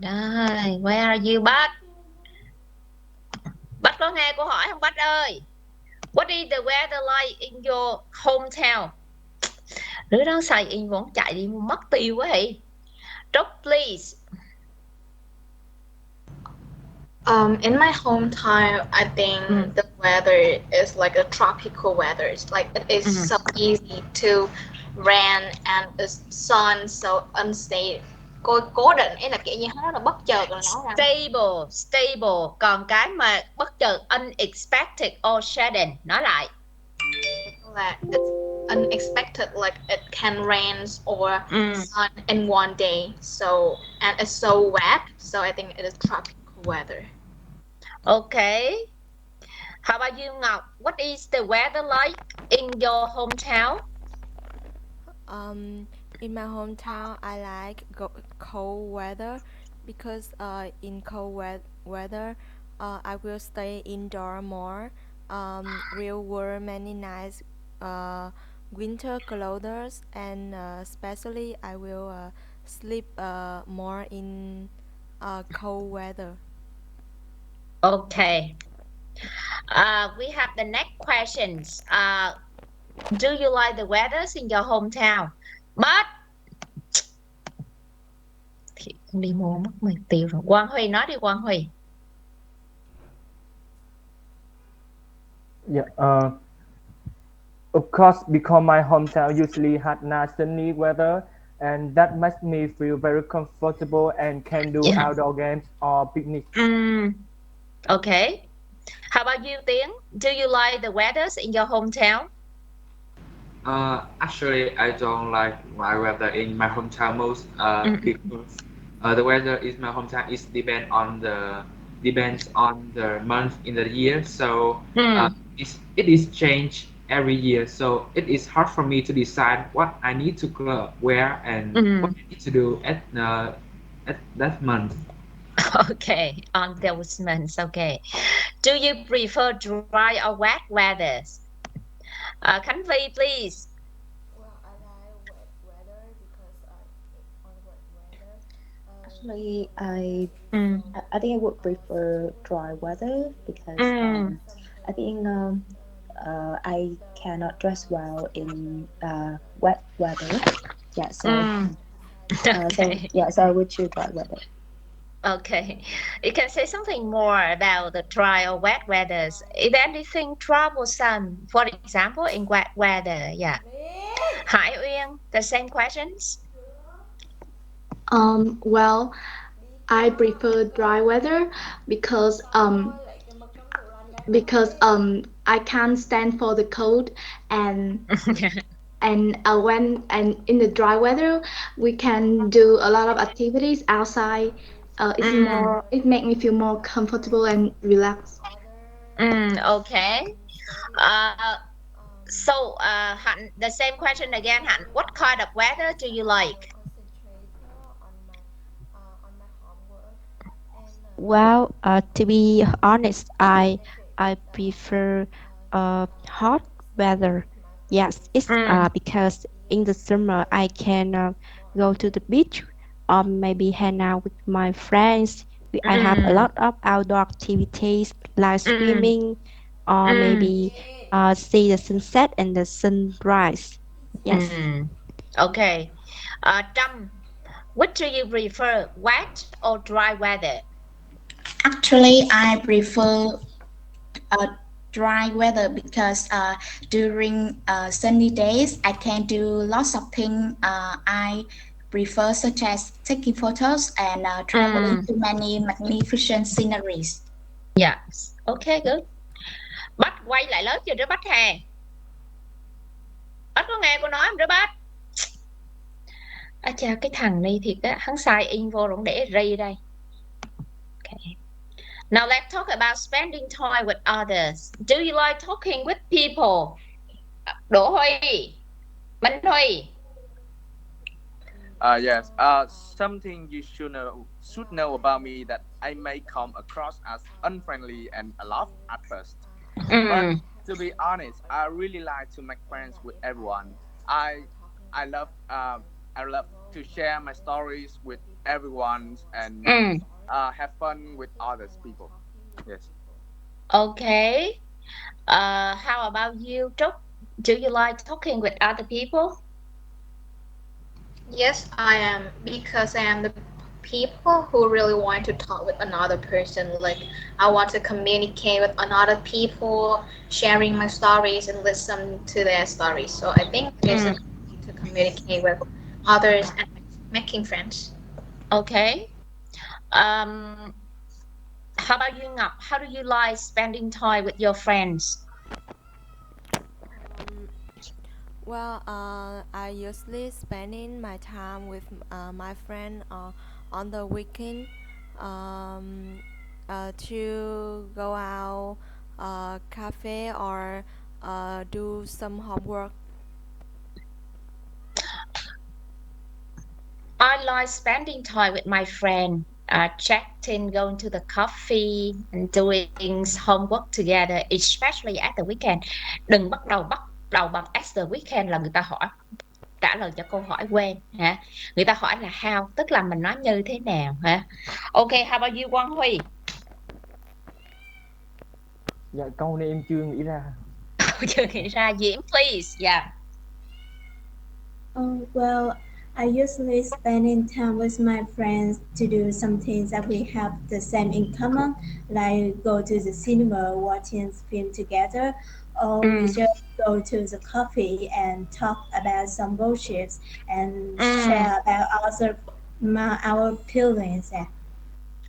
Đây, where are you, Bách? Bách có nghe câu hỏi không Bách ơi? What is the weather like in your hometown? Đứa đó xài in vẫn chạy đi mất tiêu quá vậy. Trúc, please. In my hometown, I think Ừ. the weather is like a tropical weather. It's like it is Ừ. so easy to rain and the sun so unstable. Cố định ấy là kiểu như nó là bất chợt rồi nó ra. Stable. Còn cái mà bất chợt, unexpected or sudden. Nói lại. Là it's unexpected, like it can rain or Ừ. sun in one day. So and it's so wet. So I think it is tropical weather. Okay. How about you, Ngọc? What is the weather like in your hometown? Um, in my hometown, I like cold weather because in weather, I will stay indoor more. Will wear many nice winter clothes, and especially I will sleep more in cold weather. Okay. We have the next questions. Do you like the weathers in your hometown? But thì con đi mua mất 10 tiêu rồi. Quang Huy nói đi Quang Huy. Yeah, of course, because my hometown usually had nice sunny weather, and that makes me feel very comfortable and can do Yeah. outdoor games or picnics. Okay. How about you, Tiến? Do you like the weathers in your hometown? Actually, I don't like my weather in my hometown most Mm, because the weather in my hometown is depends on the month in the year. So mm, it is changed every year. So it is hard for me to decide what I need to wear and what mm. I need to do at that month. Okay, on those months. Okay. Do you prefer dry or wet weathers? Khánh Vy, please. Well, I like wet weather because on wet weather, Actually, weather I is Mm, so I think I would prefer comfortable dry weather because mm, I think I cannot dress well in wet weather. Yeah, mm. Okay. so I would choose dry weather. Okay. You can say something more about the dry or wet weathers. Is there anything troublesome, for example, in wet weather? Yeah. Hải Uyên, the same questions? Well, I prefer dry weather because I can't stand for the cold and when and in the dry weather we can do a lot of activities outside. Mm, It make me feel more comfortable and relaxed. okay. Uh, so, Han, the same question again, Han. What kind of weather do you like? concentrate on my homework and Well, to be honest, I prefer hot weather. Yes, it's Mm, because in the summer I can go to the beach or maybe hang out with my friends. I have a mm, lot of outdoor activities like mm, swimming or mm, maybe see the sunset and the sunrise. Yes. mm. Okay. Trâm, what do you prefer, wet or dry weather? Actually, I prefer uh, dry weather because during sunny days I can do lots of things I prefer, such as taking photos and traveling Mm, to many magnificent sceneries. yes. Okay, good. Bách quay lại lớp chưa đứa Bách hè? Bách có nghe cô nói không đứa Bách? À cha, cái thằng này thiệt á, hắn sai info rồi để ri đây. Okay. Now let's talk about spending time with others. Do you like talking with people? Đỗ Huy, Minh Huy. Yes. Something you should know about me that I may come across as unfriendly and aloof at first. But Mm, to be honest, I really like to make friends with everyone. I I love I love to share my stories with everyone and have fun with others people. Yes. Okay. How about you, Trúc? Do you like talking with other people? Yes, I am because I am the people who really want to talk with another person. Like I want to communicate with another people, sharing my stories and listen to their stories. So I think it's a need to communicate with others and making friends. Okay. Um, how about you, Ngọc? How do you like spending time with your friends? Well, I usually spending my time with my friend on the weekend to go out cafe or do some homework. I like spending time with my friend, chatting, going to the coffee, and doing homework together, especially at the weekend. Đừng bắt đầu bằng at the weekend là người ta hỏi trả lời cho câu hỏi quen hả? Người ta hỏi là how, tức là mình nói như thế nào hả? Okay, how about you, Quang Huy? Dạ câu này em chưa nghĩ ra. Chưa nghĩ ra. Diễm, please. Yeah. Well, I usually spending time with my friends to do some things that we have the same in common, like go to the cinema, watching film together, or we just go to the coffee and talk about some bullshits and share about our feelings. Yeah.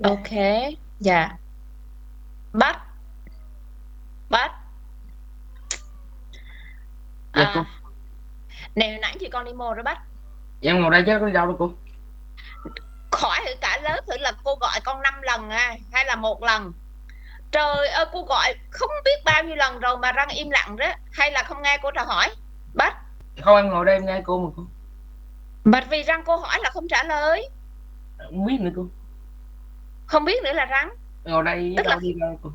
Okay. Yeah. But Dạ cô. Nè nãy chị con đi mô rồi Bách. Dạ em ngồi đây chứ có đi đâu đâu cô. Khỏi thử cả lớp thử là cô gọi con 5 lần hay là 1 lần. Trời ơi, cô gọi không biết bao nhiêu lần rồi mà răng im lặng đó. Hay là không nghe cô trả hỏi? Bách. Không, em ngồi đây em nghe cô mà cô. Bạch vì răng cô hỏi là không trả lời. Không biết nữa cô. Không biết nữa là răng. Ngồi đây với đâu đi ra cô.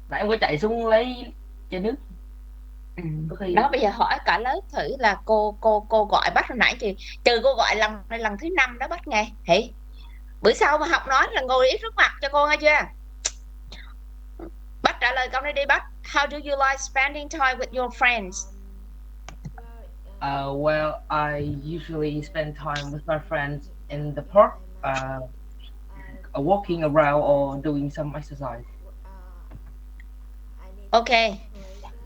Nãy em có chạy xuống lấy chai nước. Đó bây giờ hỏi cả lớp thử là cô gọi Bách hồi nãy thì trừ cô gọi lần thứ 5 đó Bách nghe. Hỉ. Bữa sau mà học nói là ngồi ý trước mặt cho cô nghe chưa? Bách trả lời câu này đi Bách. How do you like spending time with your friends? Well, I usually spend time with my friends in the park, walking around or doing some exercise. Okay.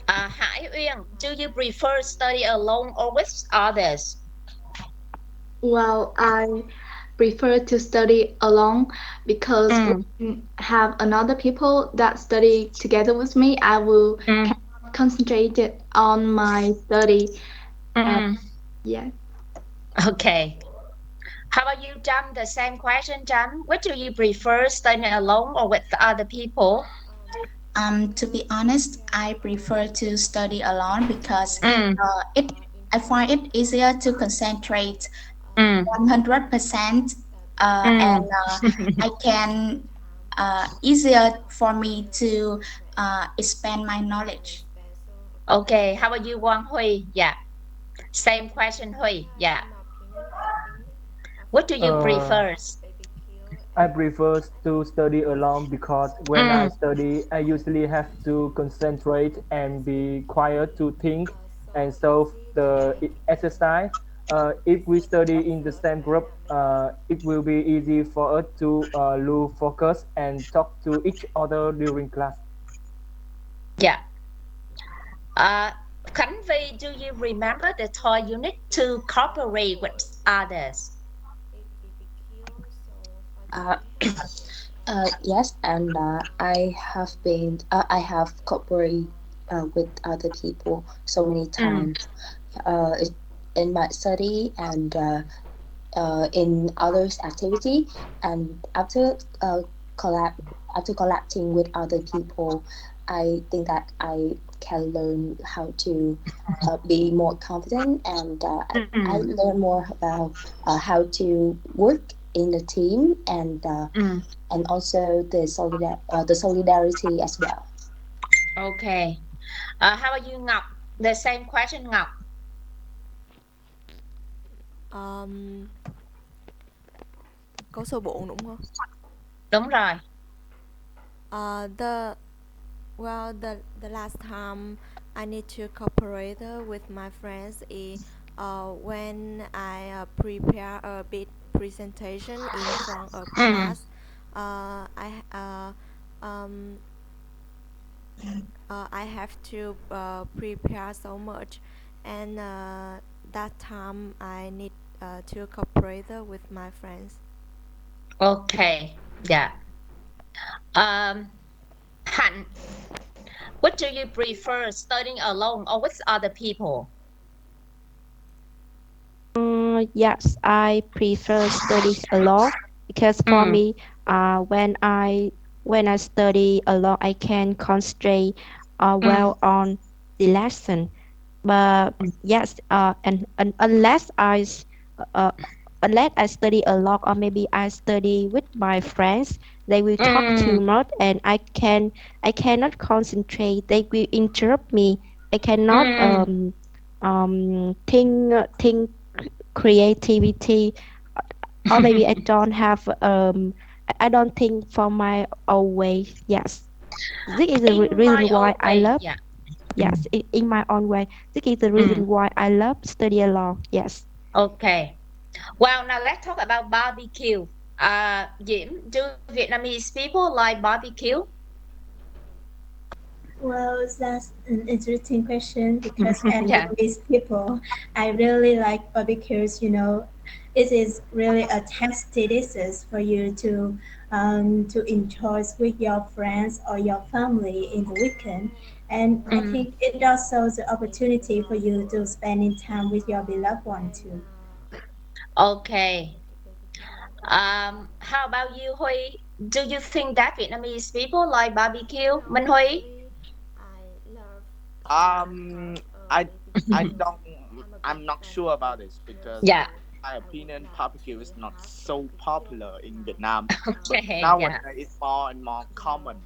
Hải Uyên, do you prefer study alone or with others? Well, I prefer to study alone because when I have another people that study together with me, I will concentrate on my study. Yeah. Okay. How about you, Trâm? The same question, Trâm. What do you prefer, studying alone or with other people? To be honest, I prefer to study alone because I find it easier to concentrate 100%, and I can easier for me to expand my knowledge. Okay, how about you, Quang Huy? Yeah, same question, Huy. Yeah. What do you prefer? I prefer to study alone because when I study, I usually have to concentrate and be quiet to think and solve the exercise. If we study in the same group, it will be easy for us to lose focus and talk to each other during class. Yeah. Khánh Vy, do you remember the toy you need to cooperate with others? Yes, and I have cooperated with other people so many times in my study and in others activity, and after collecting with other people, I think that I can learn how to be more confident, and I learn more about how to work in the team and also the solidarity as well. Okay. How about you, Ngọc? The same question, Ngọc. Có sơ bộ đúng không? Đúng rồi. The last time I need to cooperate with my friends is when I prepare a big presentation in front of class. I have to prepare so much, and that time I need to cooperate with my friends. Okay. Yeah. Hạnh, what do you prefer, studying alone or with other people? Yes, I prefer study alone because for me, when I study alone, I can concentrate well on the lesson. But yes, and uh, unless I study alone or maybe I study with my friends, they will talk too much and I cannot concentrate. They will interrupt me. I cannot think creativity or maybe I don't have I don't think for my own way. Yes, this is the reason why I love. Yeah. Yes, in my own way. This is the reason why I love study alone. Yes. Okay. Well, now let's talk about barbecue. Diễm, do Vietnamese people like barbecue? Well, that's an interesting question because as Yeah. Vietnamese people, I really like barbecues. You know, it is really a tasty dishes for you to enjoy with your friends or your family in the weekend. And I think it also the opportunity for you to spending time with your beloved one too. Okay. How about you, Huy? Do you think that Vietnamese people like barbecue? Minh Huy? I don't. I'm not sure about this because Yeah. my opinion, barbecue is not so popular in Vietnam. But Okay. nowadays Yeah. it's more and more common.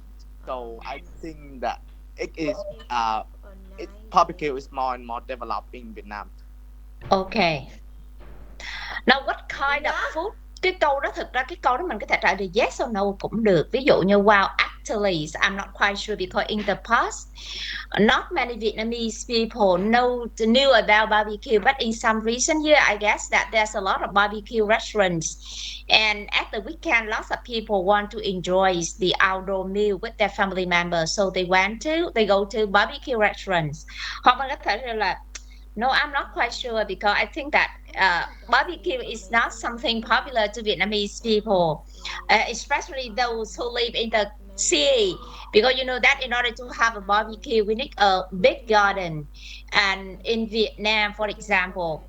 So I think that barbecue is more and more developed in Vietnam. Okay. Now what kind of food? Cái câu đó thực ra cái câu đó mình có thể trả lời yes or no cũng được. Ví dụ như wow, actually I'm not quite sure because in the past not many Vietnamese people knew about barbecue, but in some recent year I guess that there's a lot of barbecue restaurants, and at the weekend lots of people want to enjoy the outdoor meal with their family members, so they go to barbecue restaurants. Hoặc mình có thể là no, I'm not quite sure because I think that barbecue is not something popular to Vietnamese people, especially those who live in the city. Because you know that in order to have a barbecue, we need a big garden. And in Vietnam, for example,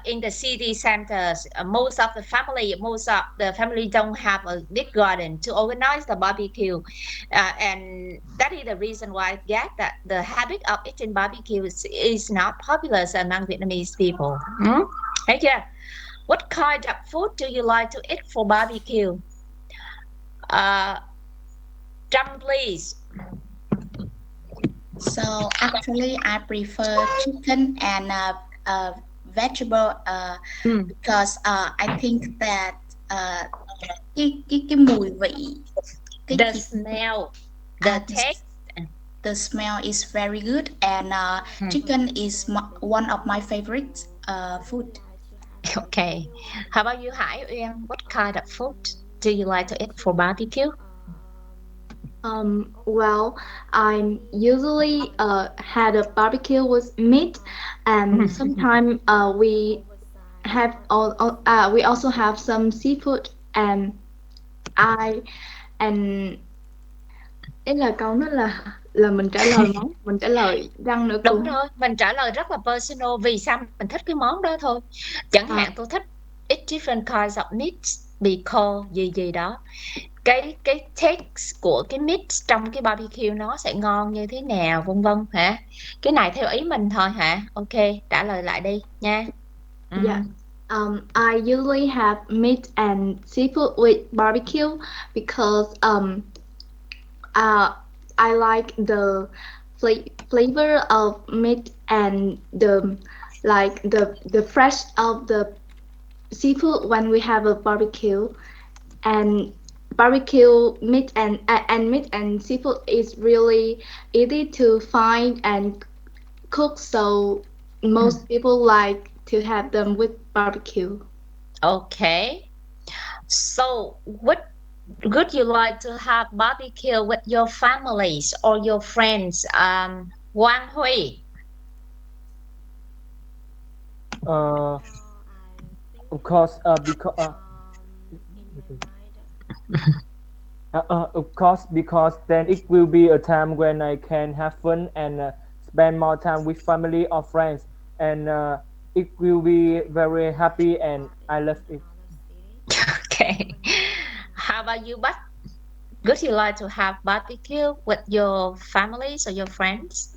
in the city centers, most of the family don't have a big garden to organize the barbecue, and that is the reason why I get that the habit of eating barbecue is not popular among Vietnamese people. Thấy chưa? What kind of food do you like to eat for barbecue? Trâm, please. So actually, I prefer chicken and vegetable because I think that cái mùi vị, the smell, the taste, the smell is very good, and chicken is one of my favorite food. Okay. How about you, Hải Uyên? What kind of food do you like to eat for barbecue? Well, I usually had a barbecue with meat, and sometimes we also have some seafood, and ý là câu đó là mình trả lời món, mình trả lời răng nữa. Đúng rồi, mình trả lời rất là personal vì sao mình thích cái món đó thôi. Chẳng hạn tôi thích eat different kinds of meat because gì đó. Cái taste của cái meat trong cái barbecue nó sẽ ngon như thế nào, vân vân hả? Cái này theo ý mình thôi hả? Ok, trả lời lại đi nha. Yeah. I usually have meat and seafood with barbecue because I like the flavor of meat and the fresh of the seafood when we have a barbecue, and barbecue meat and meat and seafood is really easy to find and cook, so most people like to have them with barbecue. Okay. So, would you like to have barbecue with your families or your friends? Wang Hui. Of course, of course, because then it will be a time when I can have fun and spend more time with family or friends, and it will be very happy, and I love it. Okay. How about you, Bách? Would you like to have barbecue with your families or your friends?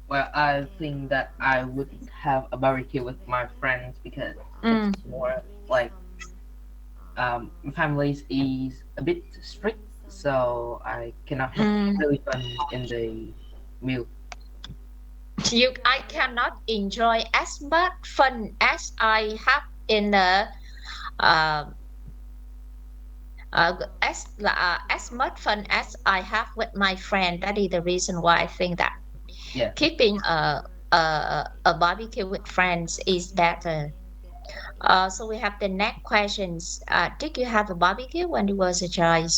Well, I think that I would have a barbecue with my friends because Mm. it's more like families is a bit strict, so I cannot have Mm. really fun in the meal. I cannot enjoy as much fun as I have in the uh, as much fun as I have with my friend. That is the reason why I think that Yeah. keeping a barbecue with friends is better. So we have the next questions. Did you have a barbecue when you was a child?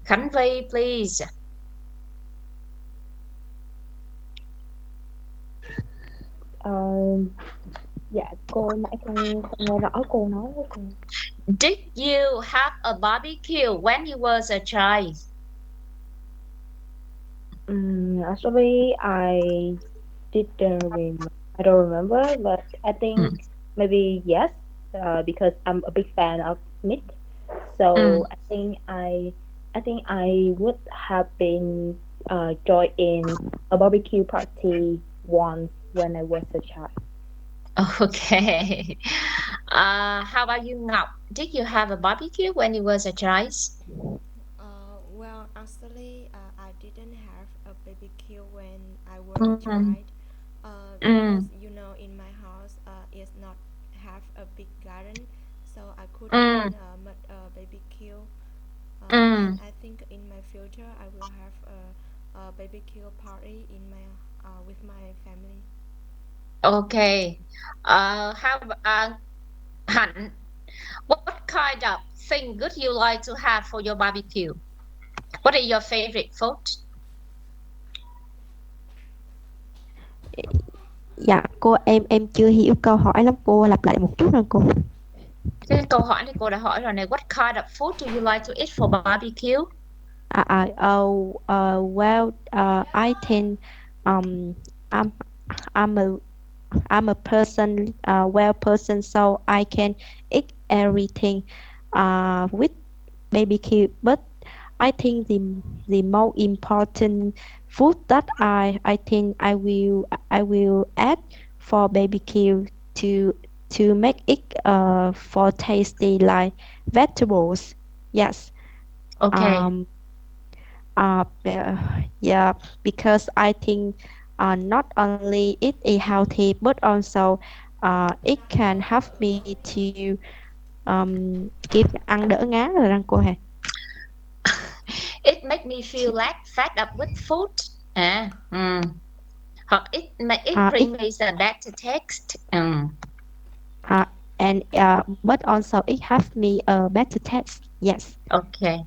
Khánh Vy, please. Dạ cô nãy con nghe rõ cô nói với con. Did you have a barbecue when you was a child? Actually, I don't remember, but I think maybe yes, because I'm a big fan of meat. So Mm. I think I would have been joined in a barbecue party once when I was a child. Okay. How about you, Ngọc? Did you have a barbecue when you was a child? Well, actually, I didn't have a barbecue when I was a Mm. child. Because Mm. in my house, is not have a big garden, so I couldn't Mm. make a barbecue. Mm. And I think in my future, I will have a barbecue party in my with my family. Okay. Hạnh, what kind of thing would you like to have for your barbecue? What is your favorite food? Dạ cô, em chưa hiểu câu hỏi lắm, cô lặp lại một chút rồi cô. Cái câu hỏi này cô đã hỏi rồi này. What kind of food do you like to eat for barbecue? Well, I think um I'm I'm a I'm a person, well person, so I can eat everything with barbecue. But I think the most important food that I think I will add for barbecue to make it for tasty like vegetables. Yes. Okay. Yeah, because I think not only it is healthy, but also it can help me to keep ăn đỡ ngán rồi răng cô hả? It make me feel like fed up with food. Hoặc it bring me the better taste. And but also it helps me a better taste. Yes. Okay.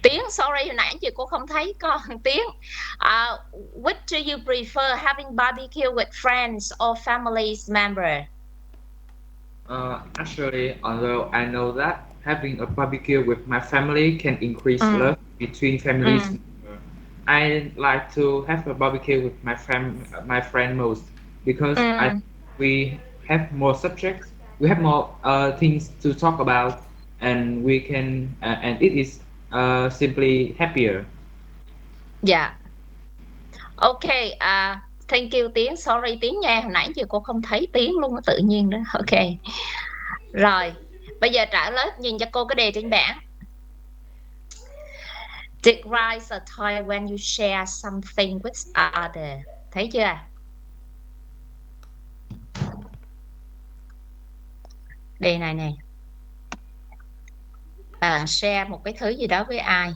Tiếng, sorry, hồi nãy chị cô không thấy con Tiếng. Which do you prefer, having barbecue with friends or family member? Actually, although I know that having a barbecue with my family can increase love between families, I like to have a barbecue with my friend most because we have more subjects, we have more things to talk about, and we can and it is simply happier. Dạ. Okay, thank you Tiến. Sorry Tiến nha, hồi nãy giờ cô không thấy Tiến luôn, tự nhiên đó. Okay. Rồi, bây giờ trả lời nhìn cho cô cái đề trên bảng. Describe a time when you share something with other. Thấy chưa? Đề này nè. Share một cái thứ gì đó với ai.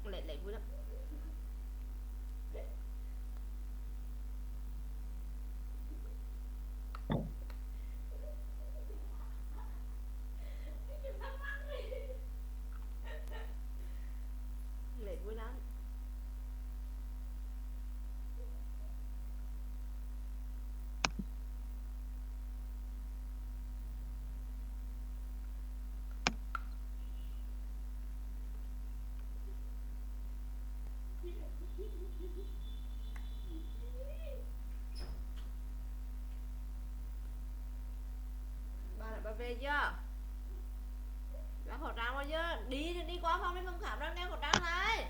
Lệ vui lắm. Lệ vui lắm. Bà về chưa? Đeo khẩu trang vào chưa? Đi qua phòng đi, không khám đang đeo khẩu trang lại.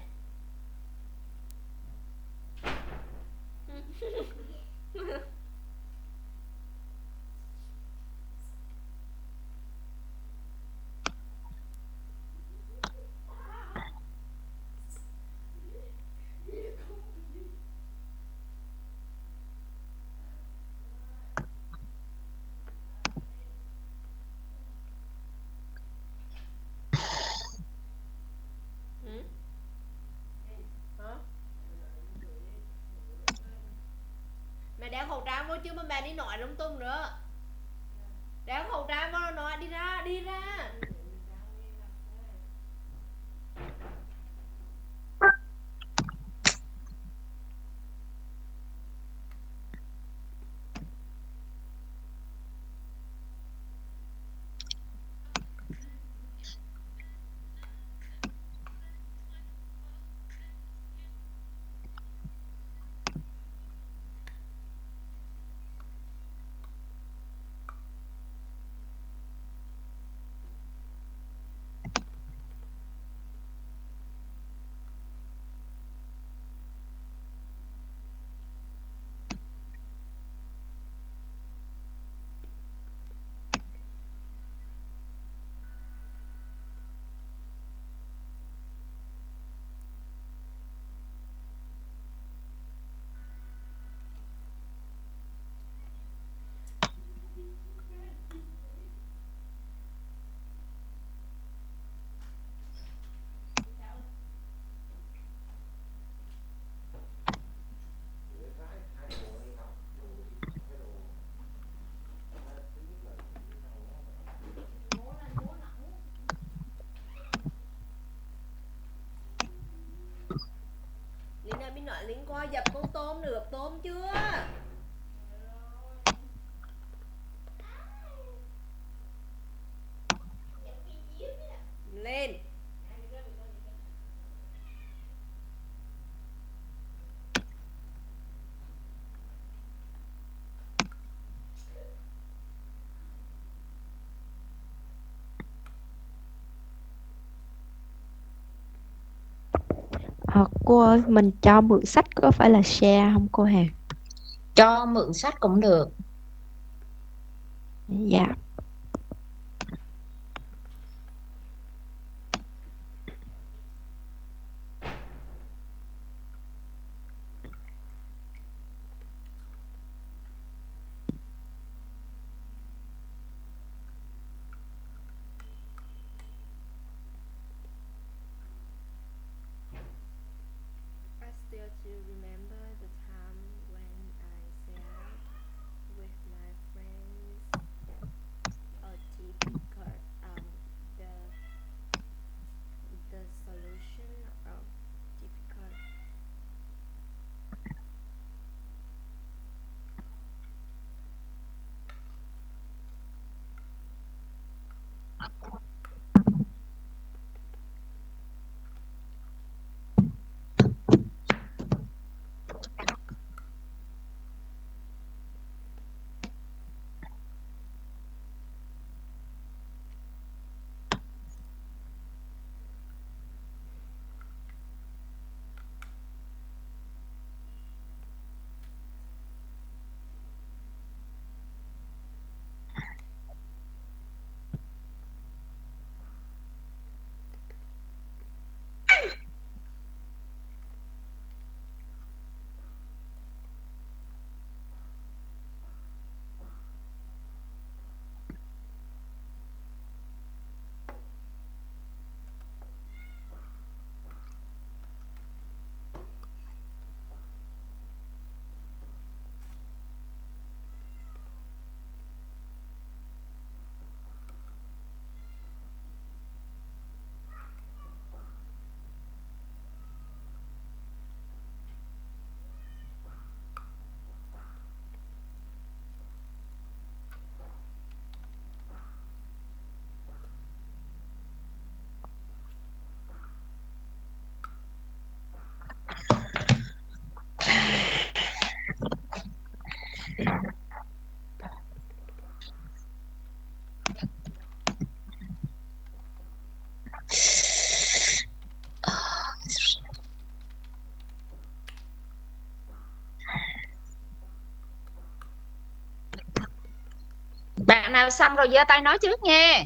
Mẹ đeo khẩu trang vô chứ mà mẹ đi nói lung tung nữa. Đeo khẩu trang vô rồi nói đi ra. Linh ơi, mình nói Linh qua dập con tôm được, tôm chưa? Lên. Cô ơi, mình cho mượn sách có phải là share không cô Hà? Cho mượn sách cũng được. Dạ. I still to remember the time when I shared with my friends a difficult the solution of difficult. Bạn nào xong rồi giơ tay nói trước nha.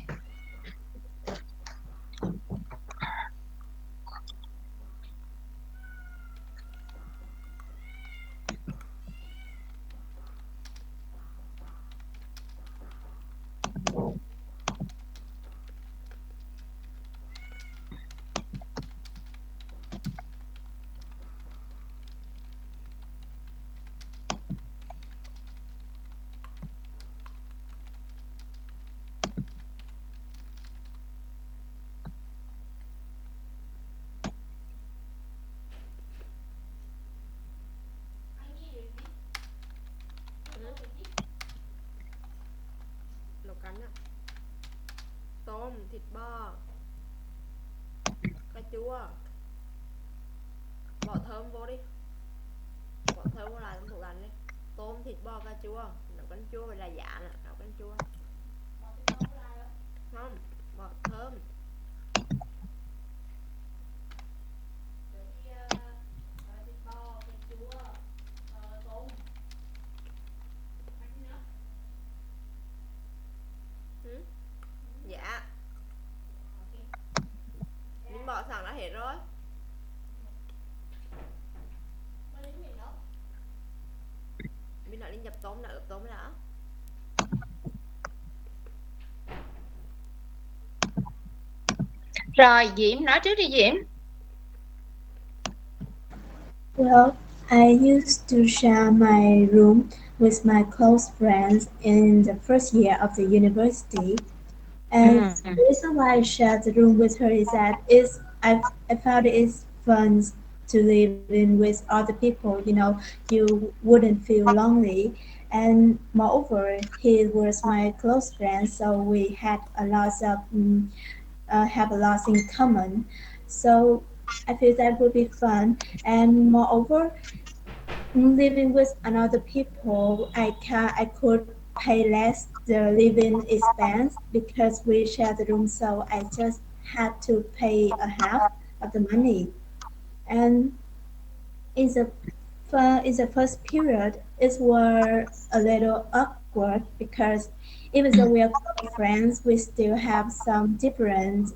Lẩu cánh ạ. Tôm, thịt bò, cà chua, bỏ thơm vô đi, bỏ thơm vô lại trong tủ lạnh đi. Tôm, thịt bò, cà chua, nấu canh chua với là dạ nè, nấu canh chua. Không, bỏ thơm. Dạ. Mình bỏ sẵn đã hết rồi. Mình đã đi nhập tôm đã, ướp tôm đã. Rồi Diễm nói trước đi Diễm. Well, I used to share my room with my close friends in the first year of the university. And the reason why I shared the room with her is that I found it's fun to live in with other people. You know, you wouldn't feel lonely. And moreover, he was my close friend, so we had a lot of have a lot in common. So I feel that would be fun. And moreover, living with another people, I could pay less the living expense because we share the room. So I just had to pay a half of the money. And in the first period, it was a little awkward because even though we are close friends, we still have some different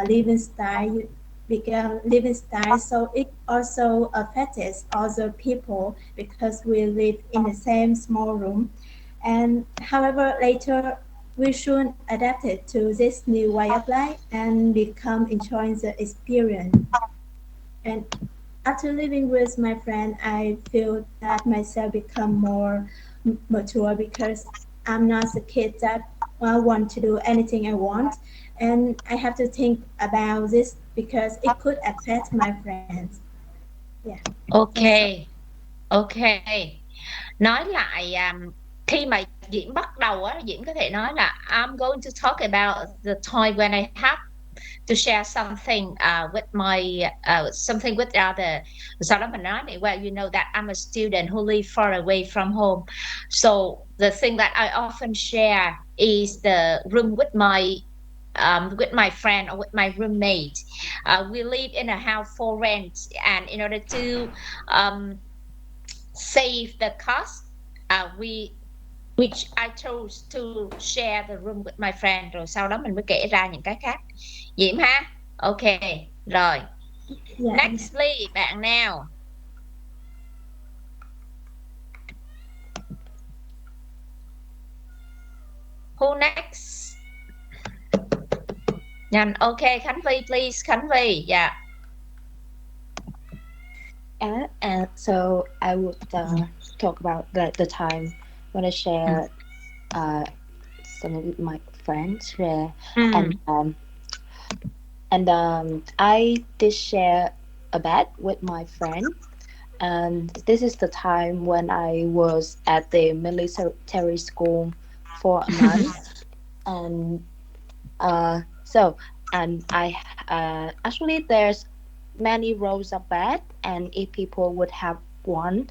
living style. Living style, so it also affects other people because we live in the same small room. And however, later we soon adapted to this new way of life and become enjoying the experience. And after living with my friend, I feel that myself become more mature because I'm not the kid that want to do anything I want, and I have to think about this because it could affect my friends. Yeah. Ok, ok. Nói lại khi mà Diễm bắt đầu á, Diễm có thể nói là I'm going to talk about the time when I have to share something with my something with other. Sau đó mình nói này, well, you know that I'm a student who live far away from home, so the thing that I often share is the room with my friend or with my roommate. We live in a house for rent, and in order to save the cost, which I chose to share the room with my friend. Rồi sau đó mình mới kể ra những cái khác. Diễm ha? Ok, rồi. Yeah. Nextly, bạn nào? Who next? Nhanh, ok, Khánh Vy, please, Khánh Vy, yeah. And so I would talk about the time when I share something with my friends, and I did share a bed with my friend, and this is the time when I was at the military school for a month, and I actually there's many rows of bed, and if people would have one.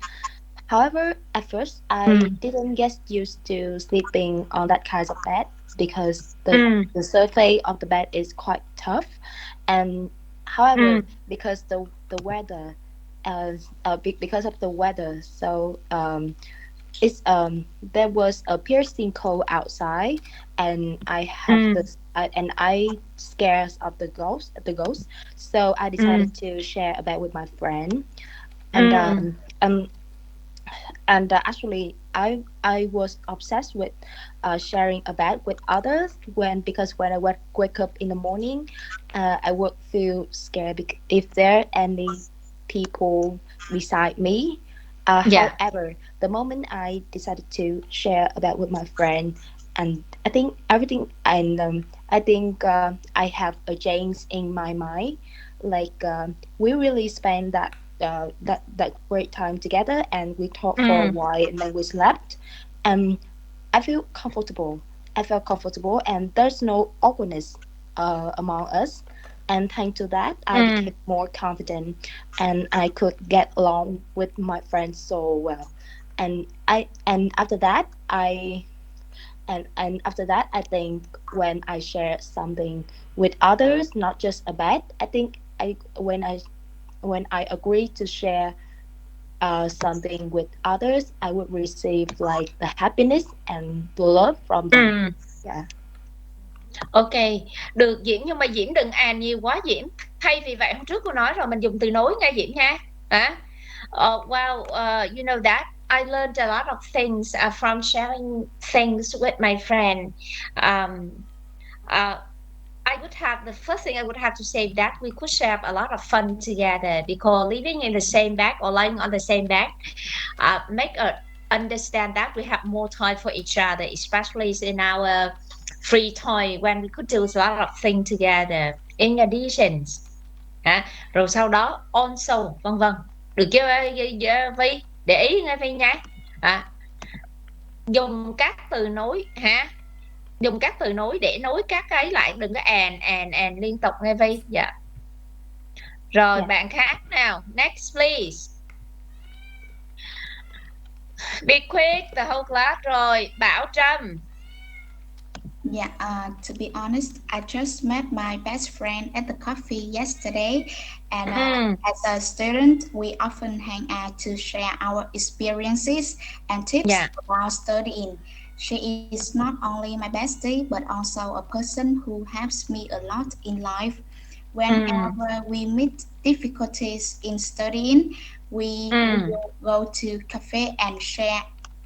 However, at first I didn't get used to sleeping on that kind of bed because the surface of the bed is quite tough, and however because the weather because of the weather, so it's there was a piercing cold outside, and I have Mm. this and I scared of the ghost, so I Mm. decided to share a bed with my friend. And Mm. actually I was obsessed with sharing a bed with others, because when I wake up in the morning, I would feel scared if there any people beside me. Yeah. However, the moment I decided to share a bed with my friend, and I think everything, and I think I have a change in my mind. Like, we really spend that great time together, and we talked for a Mm. while, and then we slept. And I feel comfortable. I felt comfortable, and there's no awkwardness among us. And thanks to that, I Mm. became more confident, and I could get along with my friends so well. And after that, I think when I share something with others, not just a bed, I think I when I agree to share something with others, I would receive like the happiness and the love from them. Mm. Yeah. Ok, được Diễm, nhưng mà Diễm đừng nhiều quá Diễm. Thay vì vậy hôm trước cô nói rồi, mình dùng từ nối nha Diễm nha. Hả? Well, you know that I learned a lot of things from sharing things with my friend. Um, uh, I would have the first thing I would have to say that we could share a lot of fun together because living in the same bed or lying on the same bed make us understand that we have more time for each other, especially in our free time when we could do a lot of things together. In addition, rồi sau đó also, vân vân. Được chưa Vi? Để ý nghe Vi nha. À, dùng các từ nối dùng các từ nối để nối các cái lại, đừng có and liên tục nghe Vi. Dạ. Rồi Yeah. bạn khác nào, next please. Be quick, the whole class. Rồi Bảo Trâm. Yeah, to be honest, I just met my best friend at the coffee yesterday, and as a student, we often hang out to share our experiences and tips Yeah. about studying. She is not only my bestie, but also a person who helps me a lot in life. Whenever we meet difficulties in studying, we will go to cafe and share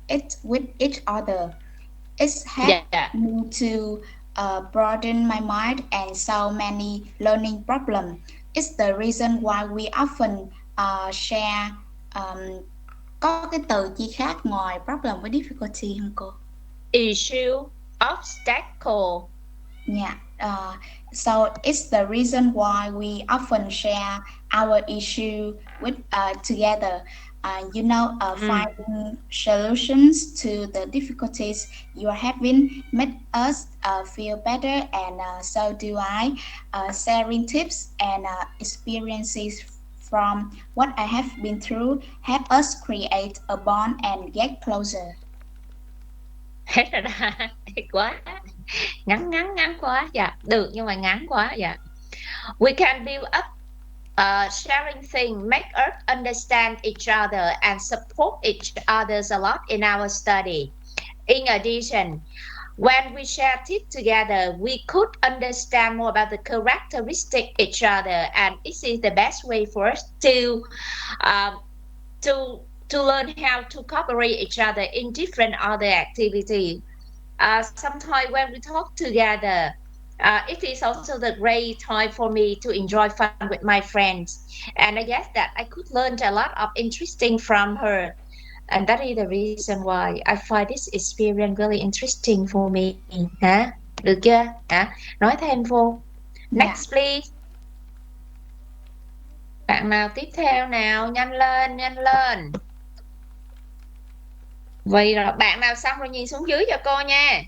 it with each other. It's helped Yeah. me to broaden my mind and solve many learning problems. It's the reason why we often share. um, có cái từ chi khác ngoài problem với difficulty không cô? Issue, obstacle. Yeah. So it's the reason why we often share our issue with together. Finding solutions to the difficulties you are having make us feel better, and so do I. Sharing tips and experiences from what I have been through help us create a bond and get closer. Hết rồi đó. Quá ngắn quá. Dạ, được nhưng mà ngắn quá. Dạ. We can build up sharing things, make us understand each other and support each others a lot in our study. In addition, when we share tips together, we could understand more about the characteristic each other, and this is the best way for us to learn how to cooperate each other in different other activities. Sometimes when we talk together, it is also the great time for me to enjoy fun with my friends, and I guess that I could learn a lot of interesting from her, and that is the reason why I find this experience really interesting for me. Hả? Được chưa? Hả? Nói thêm vô. Next please. Bạn nào tiếp theo nào? Nhanh lên. Vậy rồi, bạn nào xong rồi nhìn xuống dưới cho cô nha.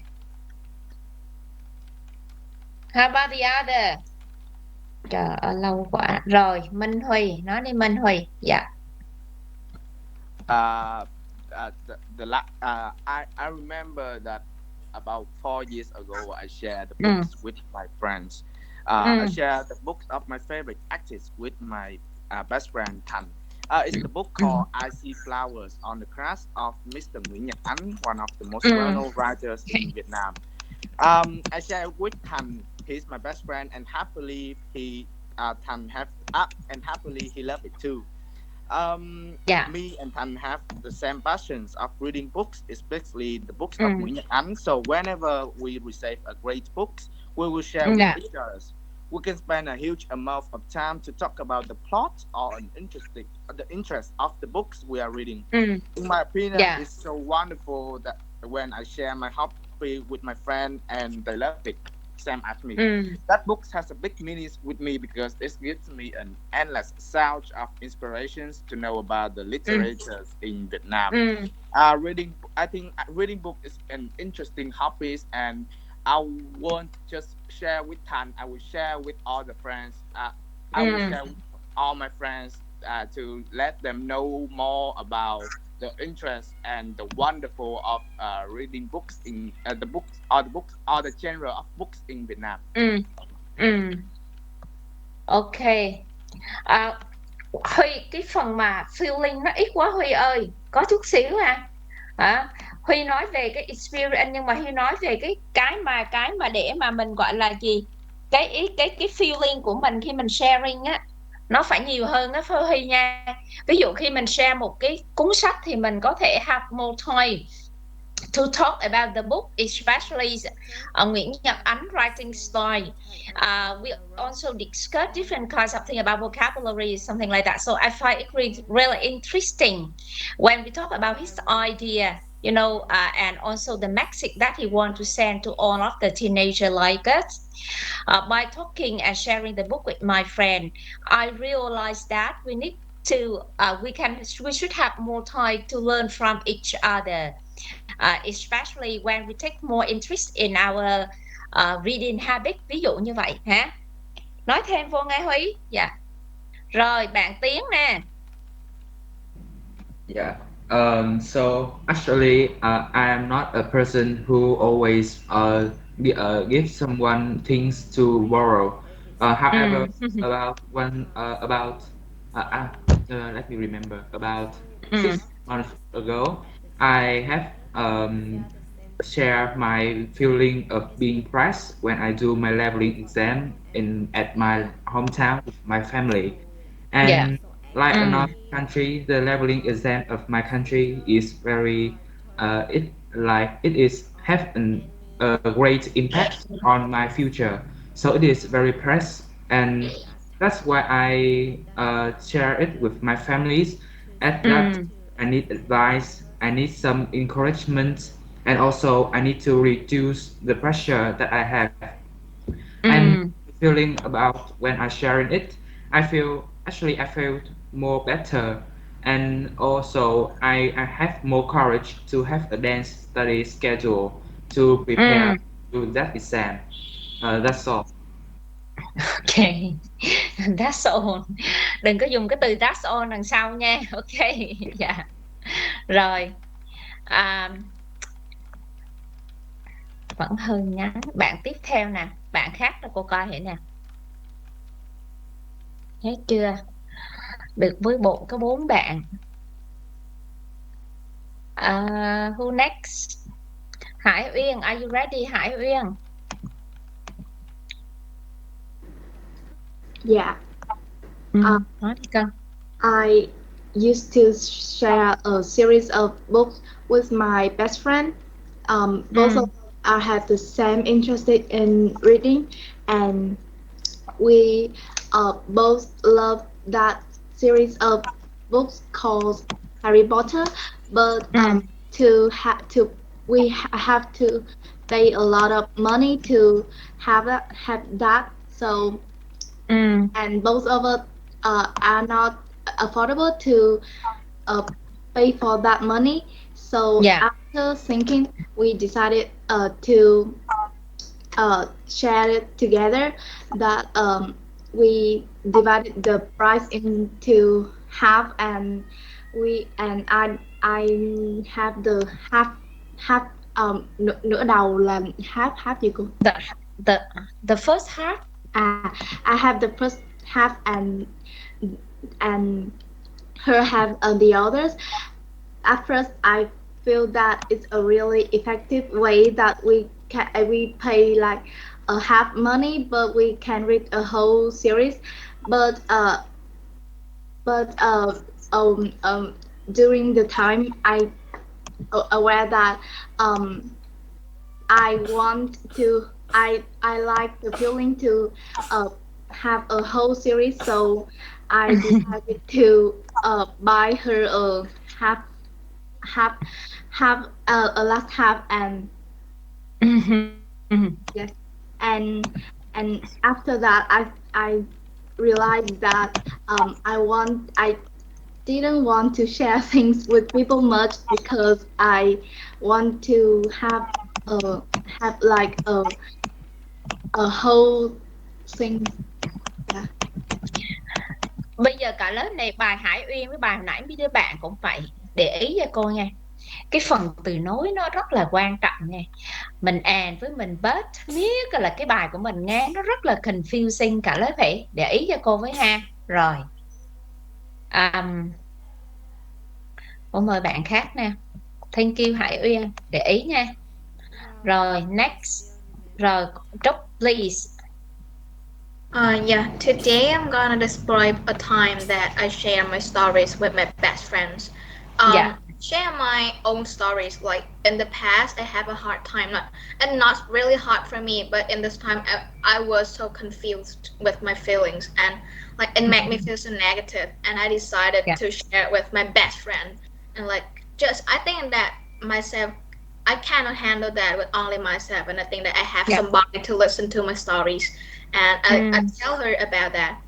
How about the other? Trời ơi, lâu quá. Rồi, Minh Huy. Nói đi Minh Huy. Dạ. I remember that about 4 years ago, I shared the books with my friends. I shared the books of my favorite artists with my best friend Tan. It's the book called I See Flowers on the Grass of Mr. Nguyễn Nhật Ánh, one of the most well-known writers in Vietnam. I share with Thành. He's my best friend, and happily he loved it too. Me and Thành have the same passions of reading books, especially the books of Nguyễn Nhật Ánh. So whenever we receive a great book, we will share with each other. We can spend a huge amount of time to talk about the plot or the interest of the books we are reading. In my opinion, it's so wonderful that when I share my hobby with my friend and they love it, same as me. That book has a big meaning with me because it gives me an endless source of inspirations to know about the literatures in Vietnam. I think reading book is an interesting hobby, and I won't just share with Thành. I will share with all the friends. I will share with all my friends to let them know more about the interest and the wonderful of reading books in the genre of books in Vietnam. Ok. Huy, cái phần mà feeling nó ít quá Huy ơi, có chút xíu Huy nói về cái experience, nhưng mà Huy nói về cái mà để mà mình gọi là gì, cái feeling của mình khi mình sharing á, nó phải nhiều hơn đó Huy nha. Ví dụ khi mình share một cái cuốn sách thì mình có thể have more time to talk about the book, especially Nguyễn Nhật Ánh writing style. We also discuss different kinds of things about vocabulary, something like that. So I find it really interesting when we talk about his idea, and also the message that he wants to send to all of the teenagers like us. By talking and sharing the book with my friend, I realized that we need to, we should have more time to learn from each other. Especially when we take more interest in our reading habit, ví dụ như vậy hả? Nói thêm vô nghe Huy. Dạ. Rồi bạn Tiến nè. Yeah. So actually, I am not a person who always give someone things to borrow. However, let me remember. About 6 months ago, I have share my feeling of being pressed when I do my leveling exam at my hometown with my family. And like another country, the leveling exam of my country is very it is have a great impact on my future. So it is very pressed, and that's why I share it with my families. At that, I need advice. I need some encouragement, and also I need to reduce the pressure that I have. And feeling about when I sharing it, I feel more better, and also I have more courage to have a dance study schedule to prepare to that exam. That's all. Okay, that's all. Đừng có dùng cái từ that's all đằng sau nha. Ok, dạ. Rồi. Vẫn hơi ngắn. Bạn tiếp theo nè. Bạn khác là cô coi vậy nè. Hết chưa? Được với có 4 bạn. Who next? Hải Uyên, are you ready? Hải Uyên. Yeah. Nói đi con. I used to share a series of books with my best friend. Both of us have the same interest in reading, and we both love that series of books called Harry Potter. But we have to pay a lot of money to have that. So and both of us are not affordable to pay for that money. So after thinking, we decided to share it together. That we divided the price into half, and I have the half nửa đầu là half gì cô? The first half. I have the first half, and her have the others. At first, I feel that it's a really effective way that we pay like a half money, but we can read a whole series. But but during the time I aware that I want to I like the feeling to have a whole series, so I decided to buy her a half half a last half, and yes, and after that I realized that I didn't want to share things with people much because I want to have like a whole thing. Yeah. Bây giờ cả lớp này bài Hải Uyên với bài hồi nãy mấy đứa bạn cũng vậy, để ý cho cô nha. Cái phần từ nối nó rất là quan trọng nha. Mình and với mình but miết là cái bài của mình nghe nó rất là confusing, cả lớp vậy, để ý cho cô với ha. Rồi cô mời bạn khác nè. Thank you Hải Uyên, để ý nha. Rồi next, rồi Trúc please. Yeah, today I'm gonna describe a time that I share my stories with my best friends. Share my own stories. Like in the past, I have a hard time, not really hard for me, but in this time, I was so confused with my feelings, and like it made me feel so negative, and I decided to share it with my best friend. And like I think that myself, I cannot handle that with only myself, and I think that I have somebody to listen to my stories, and I tell her about that.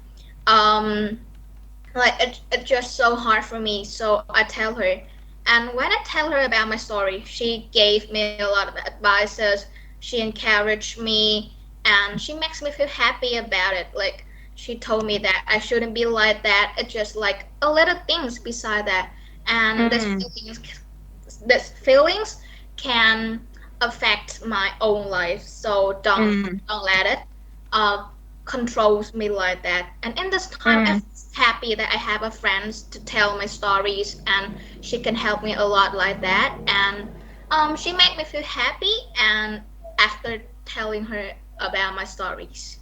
Like it's just so hard for me, so I tell her. And when I tell her about my story, she gave me a lot of advices. She encouraged me, and she makes me feel happy about it. Like she told me that I shouldn't be like that. It's just like a little things beside that, and this feelings can affect my own life. So don't let it controls me like that. And in this time, I'm happy that I have a friend to tell my stories, and she can help me a lot like that. And she made me feel happy, and after telling her about my stories.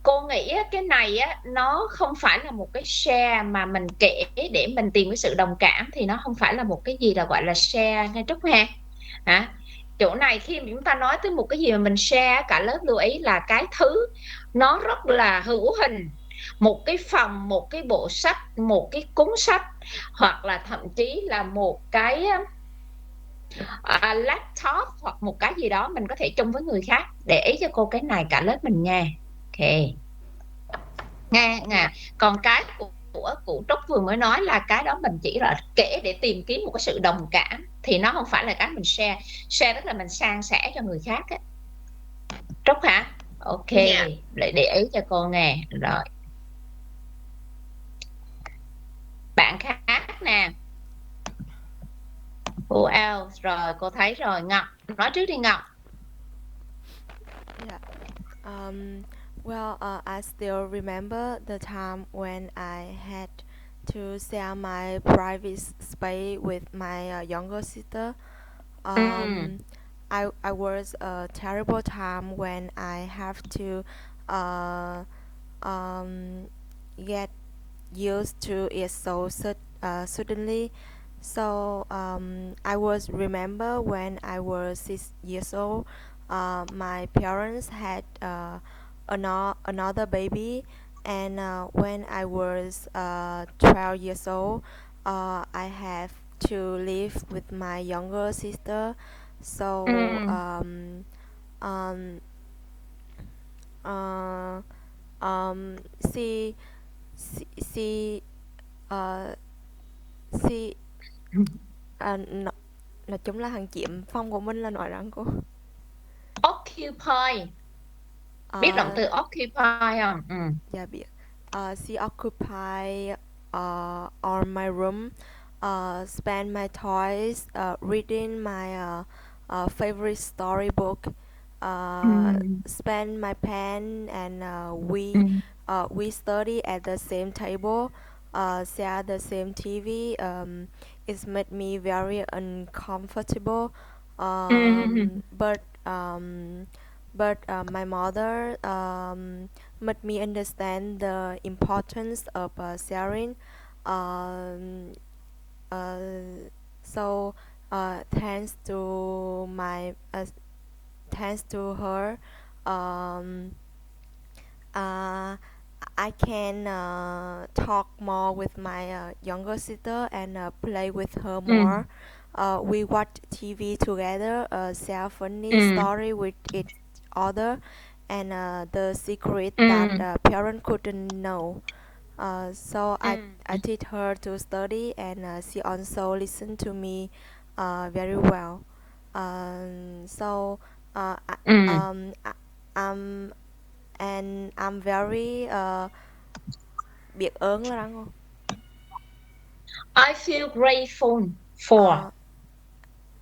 Cô nghĩ cái này á, nó không phải là một cái share mà mình kể để mình tìm cái sự đồng cảm, thì nó không phải là một cái gì là gọi là share nghe Trúc ha. Hả? Chỗ này khi mà chúng ta nói tới một cái gì mà mình share, cả lớp lưu ý là cái thứ nó rất là hữu hình, một cái phòng, một cái bộ sách, một cái cuốn sách, hoặc là thậm chí là một cái laptop, hoặc một cái gì đó mình có thể chung với người khác. Để ý cho cô cái này cả lớp mình nghe. Ok, nghe. Còn cái của Trúc vừa mới nói là cái đó mình chỉ là kể để tìm kiếm một cái sự đồng cảm, thì nó không phải là cái mình share tức là mình san sẻ cho người khác á. Trúc hả? Ok, lại để ý cho cô nghe. Rồi bạn khác nè. Who else? Rồi cô thấy rồi. Ngọc, nói trước đi Ngọc. Well, I still remember the time when I had to share my private space with my younger sister. I was a terrible time when I have to get used to it so suddenly. So I was remember when I was 6 years old, my parents had another baby, and when I was 12 years old, I have to live with my younger sister. So nói chung là hàng chiếm phòng của mình là nói rằng cô occupy. Biết động từ occupy không? Dạ biết. She occupy on my room, spend my toys, reading my favorite storybook, spend my pen, and we we study at the same table, share the same TV. It's made me very uncomfortable. But my mother made me understand the importance of sharing. Um, so thanks to her, um, uh, I can talk more with my younger sister and play with her more. We watch TV together, share funny story with each other, and the secret that parents couldn't know. So I teach her to study, and she also listened to me very well. So I'm and I'm very biết ơn là đáng không? I feel grateful for.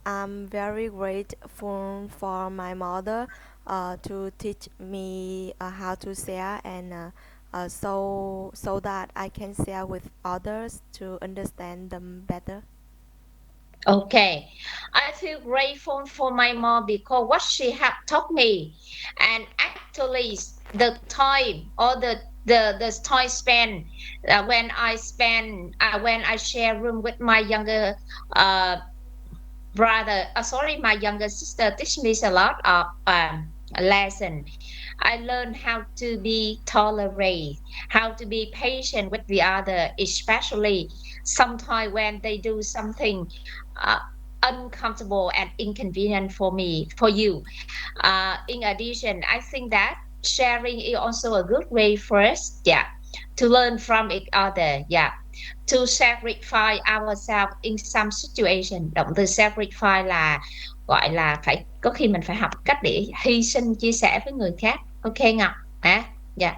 I'm very grateful for my mother to teach me how to share, and so that I can share with others to understand them better. Okay, I feel grateful for my mom because what she have taught me, and actually the time or the time spent when I share room with my younger uh, brother. Sorry, my younger sister teach me a lot of lesson. I learned how to be tolerate, how to be patient with the other, especially sometimes when they do something uh, uncomfortable and inconvenient for me, for you. In addition, I think that sharing is also a good way for us, yeah, to learn from each other, yeah, to sacrifice ourselves in some situation. Động từ sacrifice là gọi là phải có khi mình phải học cách để hy sinh chia sẻ với người khác. Ok Ngọc hả? Dạ.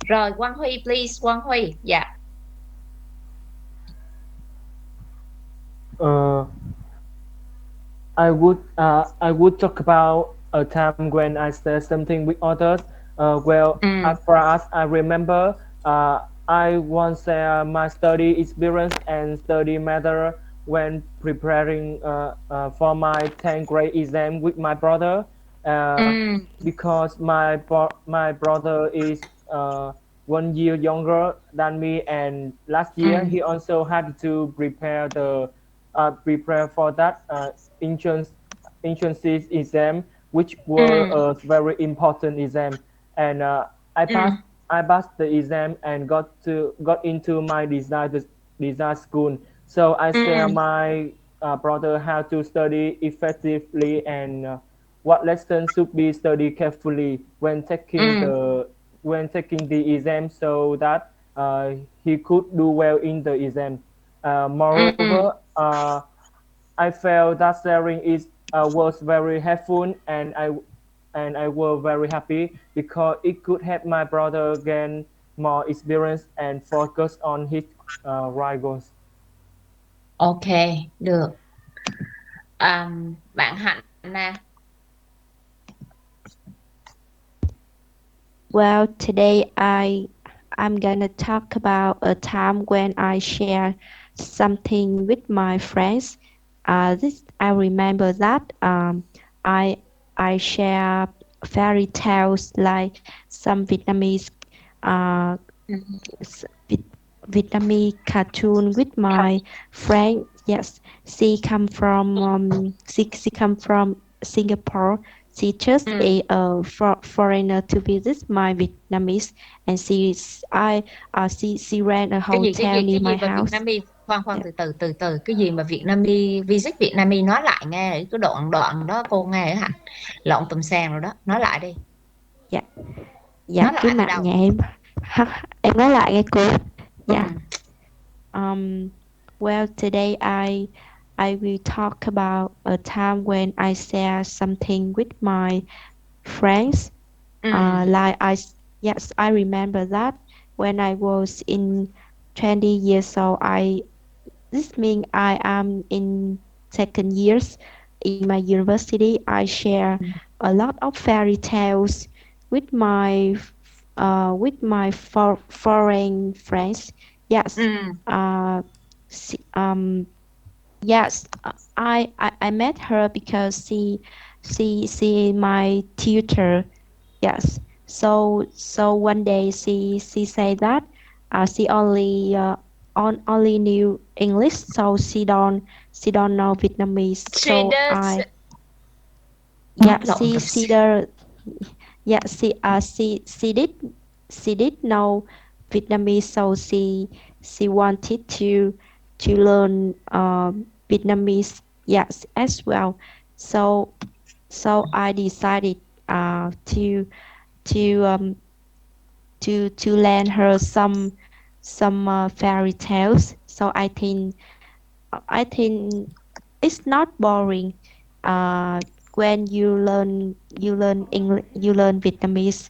Rồi Quang Huy please, Quang Huy. Dạ. I would talk about a time when I said something with others. As far as I remember, I once shared my study experience and study matter when preparing for my 10th grade exam with my brother. Because my brother is 1 year younger than me, and last year he also had to prepare for that entrance exam, which were a very important exam. And I passed the exam and got into my design school. So I share my brother how to study effectively, and what lessons should be studied carefully when taking the exam, so that he could do well in the exam. Moreover, I felt that sharing was very helpful, and I was very happy because it could help my brother gain more experience and focus on his right goals. Ok, được. Bạn Hạnh nè. Well, today I'm gonna talk about a time when I share something with my friends. This I remember that I share fairy tales like some Vietnamese Vietnamese cartoon with my friend. Yes, she come from Singapore. She just a foreigner to visit my Vietnamese, and she ran a hotel near my house. Khoan từ từ cái gì mà Vietnamese visit Vietnamese nói lại nghe cái đoạn đó cô nghe hả? Lộn tùm sàng rồi đó, nói lại đi. Dạ cái mạng nhà em nói lại nghe cô. Dạ. Well, today I will talk about a time when I share something with my friends. I remember that when I was in 20 years old, this means I am in second years in my university. I share a lot of fairy tales with my with my foreign friends. Yes. Uh, she, yes. I met her because she my tutor. Yes. So one day she said that she only knew English, so she don't know Vietnamese. She So does. yeah, Lộn rồi. she the yeah she did know Vietnamese, so she wanted to learn Vietnamese, yes, as well. So I decided to to lend her some fairy tales. So I think it's not boring when you learn Vietnamese.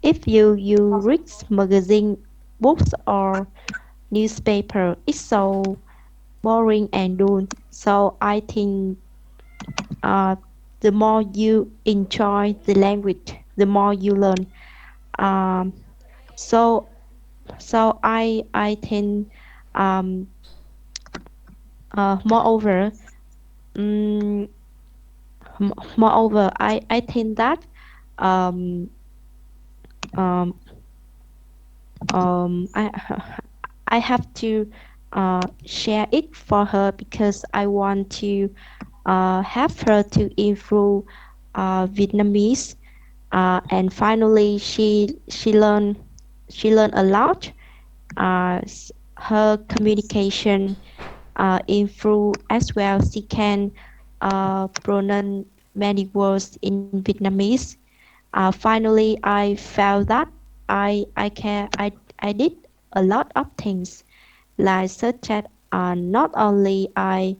If you read magazine, books, or newspaper, it's so boring and dull. So I think uh, the more you enjoy the language, the more you learn. Um, so I think um, moreover, mm, moreover, I think that um, um, I I have to share it for her because I want to have her to improve Vietnamese. And finally, she learned a lot. Her communication improve as well. She can pronounce many words in Vietnamese. Finally, I felt that I did a lot of things, like such as not only I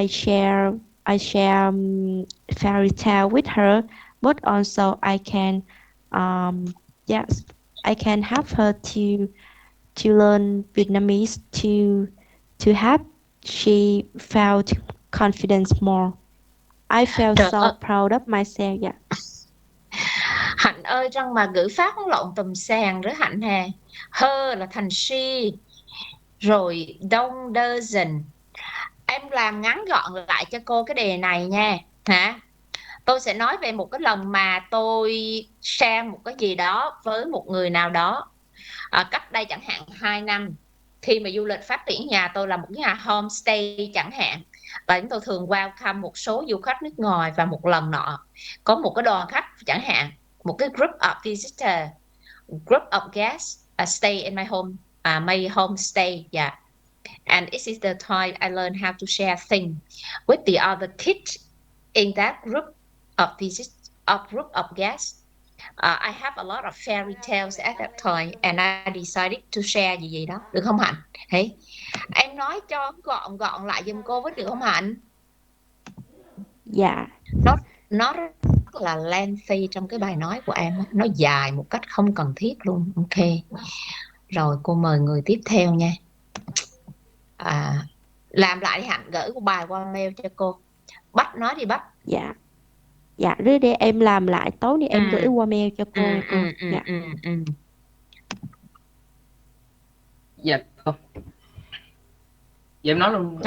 share fairy tale with her, but also um yes I can help her to learn Vietnamese to have she felt confidence more. I felt Trời so ơi, proud of myself. Yeah. Hạnh ơi, răng mà ngữ pháp không lộn tùm sàng nữa Hạnh hà. Her là thành she, rồi don't doesn't. Em làm ngắn gọn lại cho cô cái đề này nha. Hả? Tôi sẽ nói về một cái lần mà tôi share một cái gì đó với một người nào đó. Cách đây chẳng hạn 2 năm, khi mà du lịch phát triển, nhà tôi là một cái nhà homestay chẳng hạn, và chúng tôi thường welcome một số du khách nước ngoài, và một lần nọ có một cái đoàn khách chẳng hạn, một cái group of visitor, group of guests stay in my homestay, yeah. And this is the time I learned how to share things with the other kids in that group of guests. I have a lot of fairy tales at that time, and I decided to share gì gì đó, được không Hạnh? Thấy em nói cho gọn gọn lại giùm cô với, được không Hạnh? Yeah. Nó rất là lengthy trong cái bài nói của em, nó dài một cách không cần thiết luôn. Ok, rồi cô mời người tiếp theo nha. Làm lại Hạnh, gửi một bài qua mail cho cô. Bách nói đi Bách. Dạ. Dạ, rồi để em làm lại, tối nay em gửi qua mail cho cô. Dạ. Dạ không. Dạ em nói luôn.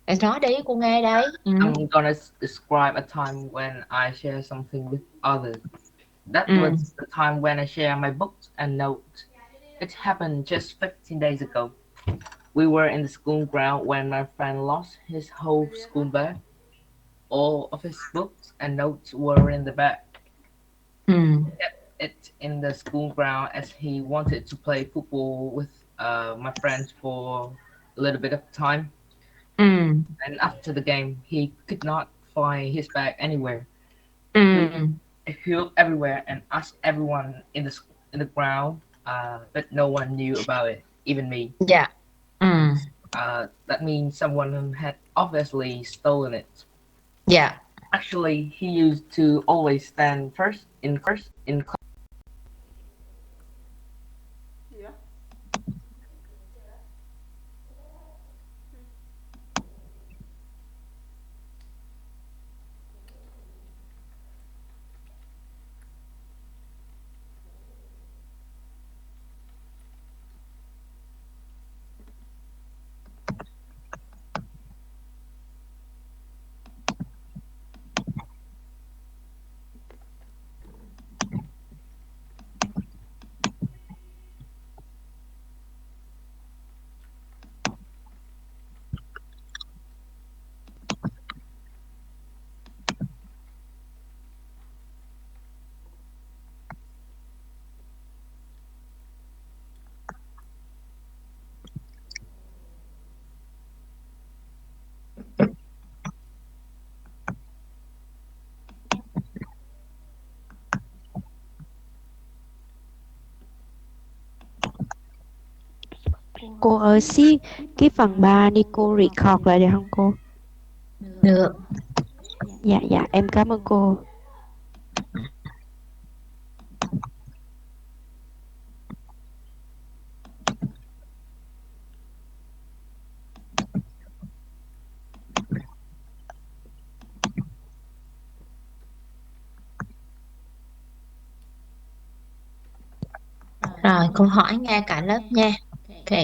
Em nói đi, cô nghe đấy. I'm gonna describe a time when I share something with others. That was the time when I share my books and notes. It happened just 15 days ago. We were in the school ground when my friend lost his whole school bag. All of his books and notes were in the bag. He kept it in the school ground as he wanted to play football with my friends for a little bit of time. And after the game, he could not find his bag anywhere. He looked everywhere and asked everyone in the ground, but no one knew about it, even me. Yeah. That means someone had obviously stolen it. Yeah. Actually, he used to always stand first in class. Cô ơi, cái phần 3 đi cô record lại được không cô? Được. Dạ, em cảm ơn cô. Rồi, cô hỏi nghe cả lớp nha. Ok.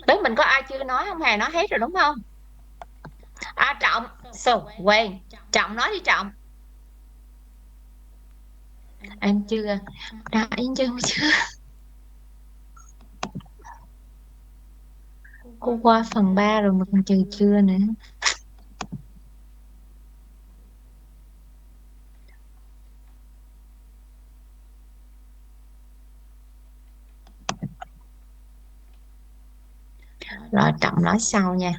Lớp mình có ai chưa nói không? Hề nói hết rồi đúng không? Trọng. Quên. Trọng nói đi Trọng. Em chưa. Yên chưa. Cô qua phần 3 rồi mà còn chưa nữa. Rồi Trọng nói sau nha.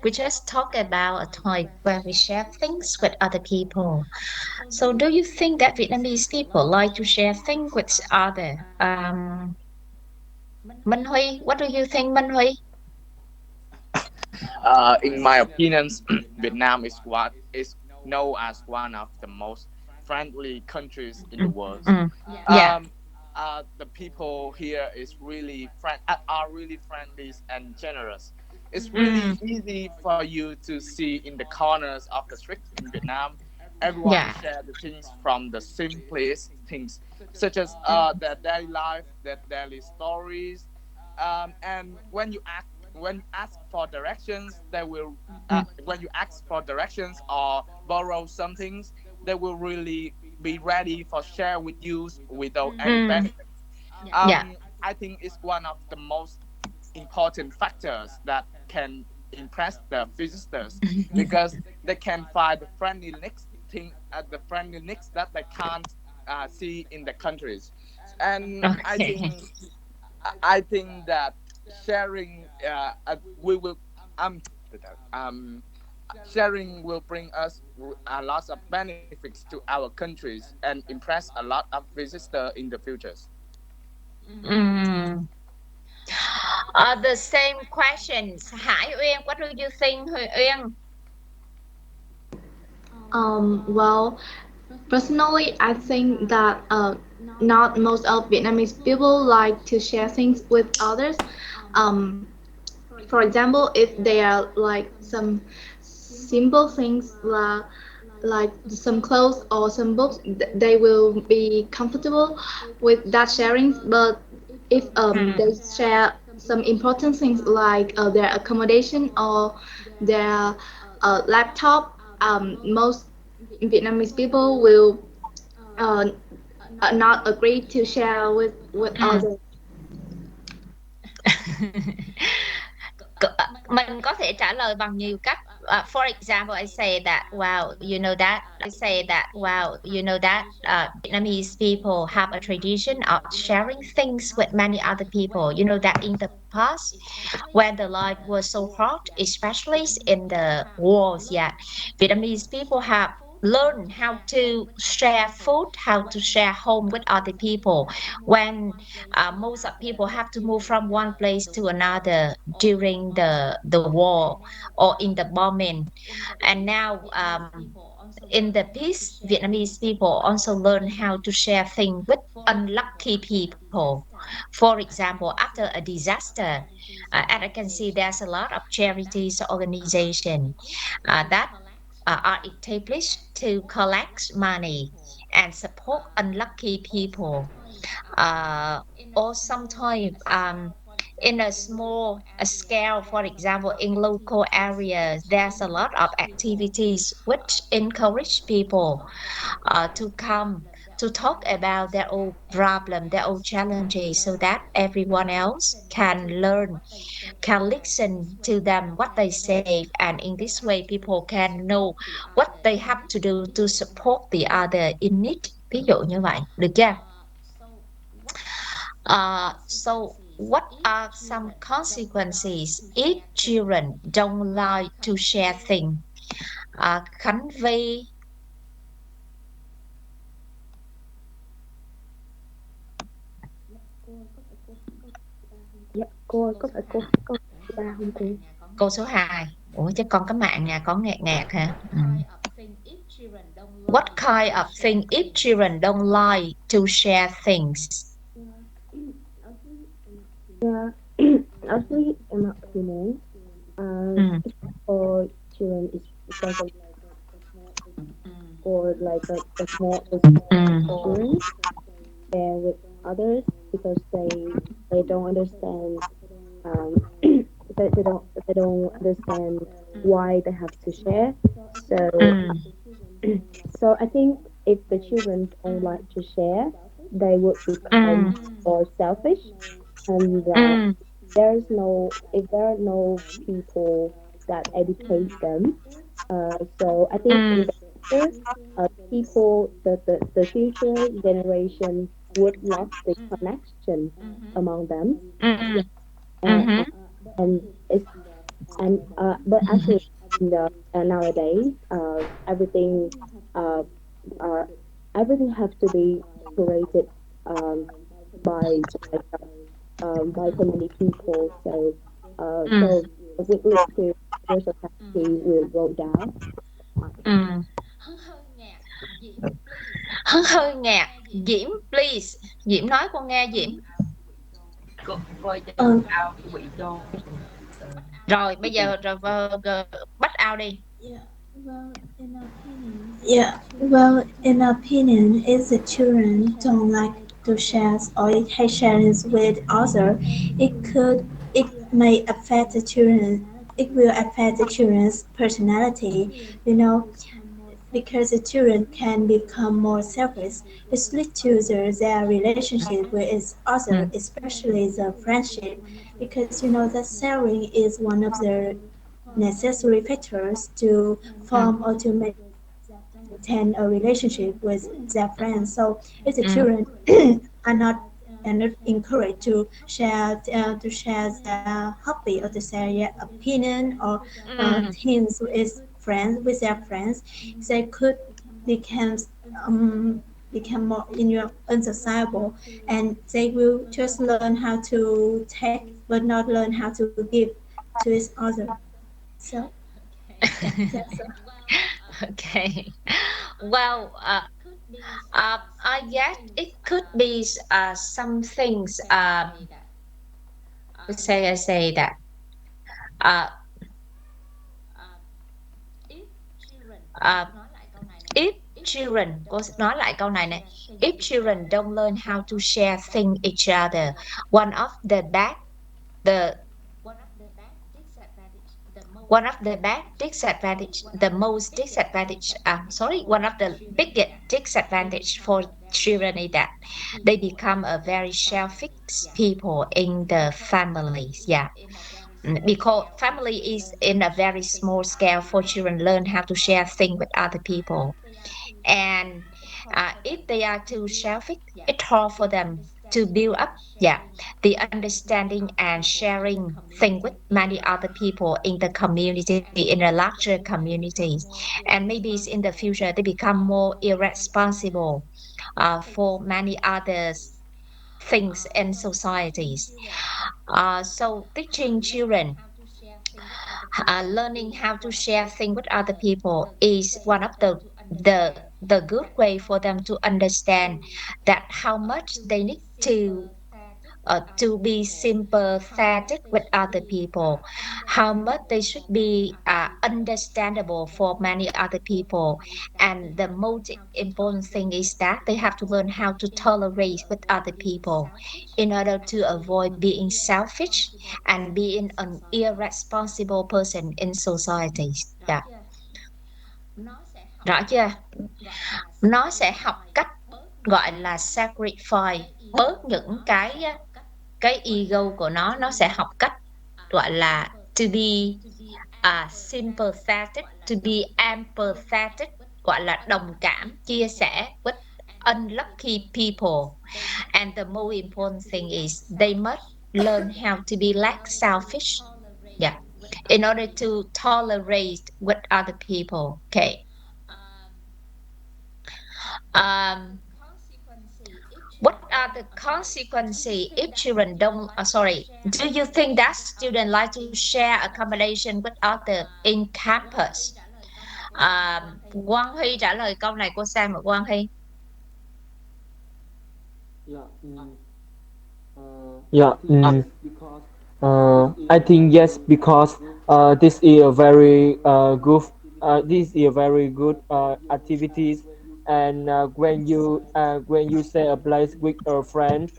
We just talk about a time where we share things with other people. So do you think that Vietnamese people like to share things with other? Minh Huy, what do you think, Minh Huy? In my opinions, Vietnam is known as one of the most friendly countries in the world. Yeah. The people here are really friendly and generous. It's really easy for you to see in the corners of the street in Vietnam. Everyone share the things from the simplest things, such as their daily life, their daily stories, and when you ask for directions, they will. When you ask for directions or borrow some things, they will really be ready for share with you without any benefit. I think it's one of the most important factors that can impress the visitors because they can find the friendly next thing the friendly next that they can't see in the countries, and I think that sharing we will sharing will bring us a lot of benefits to our countries and impress a lot of visitors in the futures. The same questions. Hải Uyên, what do you think, Uyên? Well, personally, I think that not most of Vietnamese people like to share things with others. For example, if they are like some simple things like some clothes or some books, they will be comfortable with that sharing. But if they share some important things like their accommodation or their laptop, most Vietnamese people will not agree to share with others. Mình có thể trả lời bằng nhiều cách. For example, I say that, wow, you know that. Vietnamese people have a tradition of sharing things with many other people. You know that in the past, when the life was so hard, especially in the wars, Vietnamese people have learn how to share food, how to share home with other people when most of people have to move from one place to another during the war or in the bombing. And now in the peace, Vietnamese people also learn how to share things with unlucky people. For example, after a disaster, and I can see there's a lot of charities organization that are established to collect money and support unlucky people. Or sometimes in a small scale, for example, in local areas, there's a lot of activities which encourage people to come to talk about their own problem, their own challenges, so that everyone else can learn, can listen to them what they say, and in this way people can know what they have to do to support the other in need. Ví dụ như vậy, được chưa? So what are some consequences if children don't like to share things? Khánh Vy, Dạ, có phải cô thứ ba không cô? Câu số 2. Ủa chứ con cái mạng nhà có nghẹt nghẹt hả? What kind of thing if children don't like to share things? Yeah, actually, in my opinion, for children is because of or like the small children share with others because they don't understand they don't understand why they have to share. So so I think if the children don't like to share, they would become more selfish, and that if there are no people that educate them. So I think in the future, the future generation would lose the connection among them. And, and it's but actually in the nowadays everything uh, uh, everything has to be curated um, by by so many people. So so with to social capacity will go down. Hắn hơi ngạc. Diễm, please. Diễm nói con nghe Diễm. Coi cho bị cho. Rồi bây giờ bắt out đi. In opinion, if the children don't like to share or hate sharing with others, it may affect the children. It will affect the children's personality. Because the children can become more selfish, which leads to their relationship with others, especially the friendship. Because that sharing is one of the necessary factors to form or to maintain a relationship with their friends. So if the children are not encouraged to share their hobby or to share their opinion or things with their friends, they could become more unsociable, and they will just learn how to take but not learn how to give to each other. So that's all. Okay. Well, I guess it could be some things. I say that. If children, cô nói lại câu này nè. If children don't learn how to share things each other, one of the bad disadvantage, the most disadvantage, one of the biggest disadvantage for children is that they become a very selfish people in the families. Yeah. Because family is in a very small scale for children learn how to share things with other people. And if they are too selfish, it's hard for them to build up the understanding and sharing thing with many other people in the community, in a larger community. And maybe in the future they become more irresponsible for many other things in societies. So teaching children learning how to share things with other people is one of the good way for them to understand that how much they need to be sympathetic with other people, how much they should be understandable for many other people. And the most important thing is that they have to learn how to tolerate with other people in order to avoid being selfish and being an irresponsible person in society. Yeah. Rõ chưa? Nó sẽ học cách gọi là sacrifice, bớt những cái ego của nó sẽ học cách gọi là to be sympathetic, to be empathetic, gọi là đồng cảm, chia sẻ with unlucky people. And the most important thing is they must learn how to be less selfish, in order to tolerate with other people. Okay. What are the consequences if children don't, sorry, do you think that students like to share accommodation with other in campus? Quang Huy trả lời câu này cô Sam và Quang Huy. Yeah, I think yes because this is a very good activities, and when you say a place with a friend,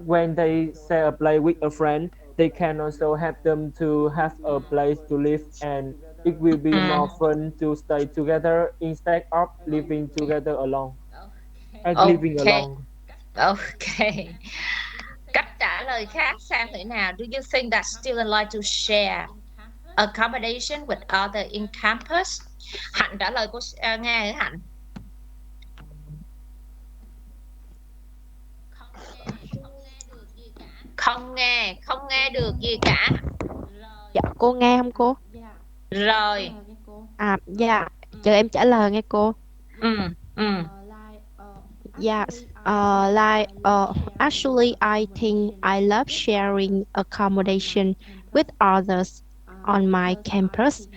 when they say a place with a friend, they can also help them to have a place to live, and it will be more fun to stay together instead of living together alone and living Okay, alone. okay. Cách trả lời khác Sam thế nào? Do you think that students like to share accommodation with other in campus? Hạnh trả lời cô nghe hả Hạnh? Không nghe được gì cả. Dạ, cô nghe không cô? Rồi. Dạ, chờ em trả lời nghe cô. Yes, actually, I think I love sharing accommodation with others on my campus.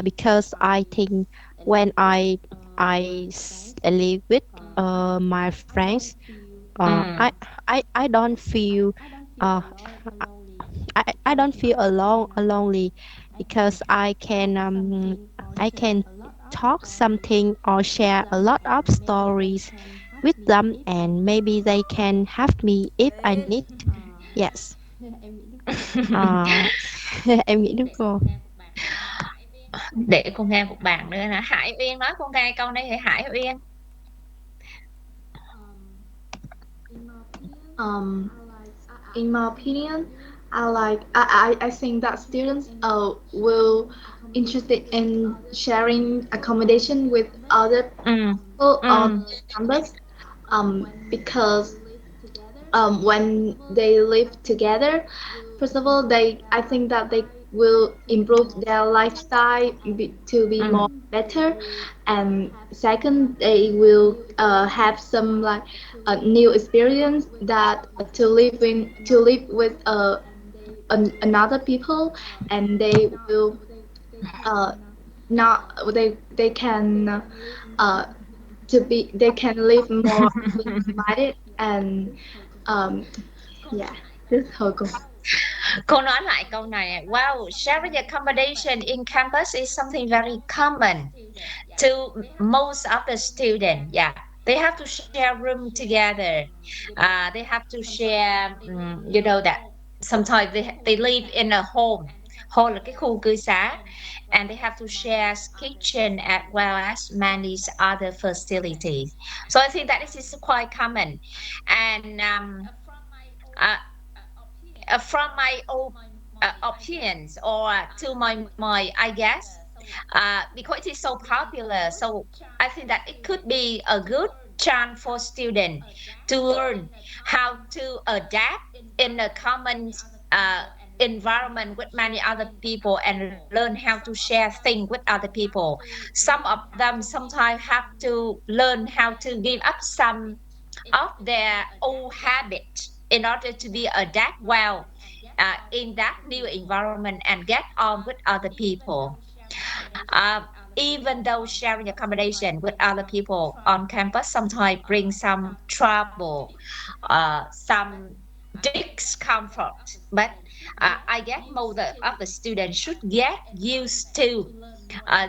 Because I think when I live with my friends, I don't feel uh, I don't feel lonely because I can talk something or share a lot of stories with them, and maybe they can help me if I need. Yes. Em nghĩ đúng cô. Để cô nghe một bạn nữa nè. Hải Uyên nói cô nghe câu này. Hải Uyên. In my opinion, I think that students will interested in sharing accommodation with other people on campus because when they live together, first of all, I think that they will improve their lifestyle to be more better, and second, they will have some like a new experience that to live with another people, and they will not they can they can live more minded and yeah, this whole goal. Cô nói lại câu này. Wow, sharing accommodation in campus is something very common to most of the students. Yeah, they have to share room together. They have to share, you know that sometimes they live in a home. Home là cái khu cư xá. And they have to share kitchen as well as many other facilities. So I think that this is quite common. And from my own opinions, or to my I guess, because it is so popular, so I think that it could be a good chance for students to learn how to adapt in a common environment with many other people, and learn how to share things with other people. Some of them sometimes have to learn how to give up some of their old habits in order to be adapt well in that new environment and get on with other people. Even though sharing accommodation with other people on campus sometimes brings some trouble, some discomfort, but I guess most of the students should get used to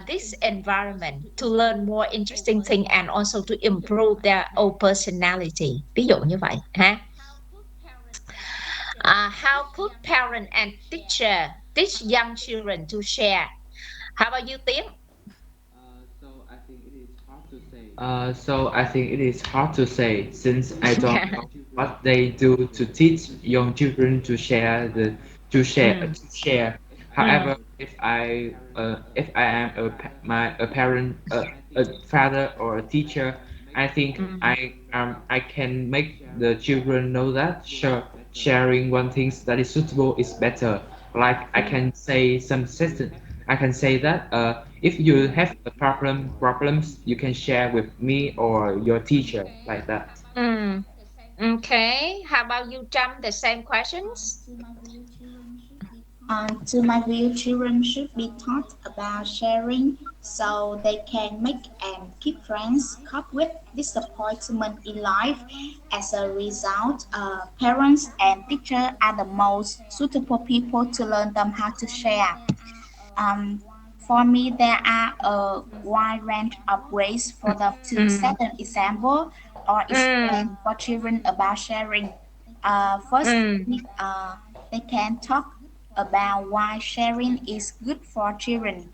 this environment to learn more interesting things and also to improve their own personality. Ví dụ như vậy ha. How could parent and teacher teach young children to share? How about you, Tiến? So I think it is hard to say since I don't know what they do to teach young children to share to share. However, if I am a parent, a father or a teacher, I think I can make the children know that sharing one thing that is suitable is better. Like I can say some sentence. I can say that if you have a problems, you can share with me or your teacher like that. Okay, how about you, Trâm? The same questions? To my view, children should be taught about sharing so they can make and keep friends, cope with disappointment in life. As a result, parents and teachers are the most suitable people to learn them how to share. Um, for me, there are a wide range of ways for them to set an example or explain for children about sharing. First, they can talk about why sharing is good for children.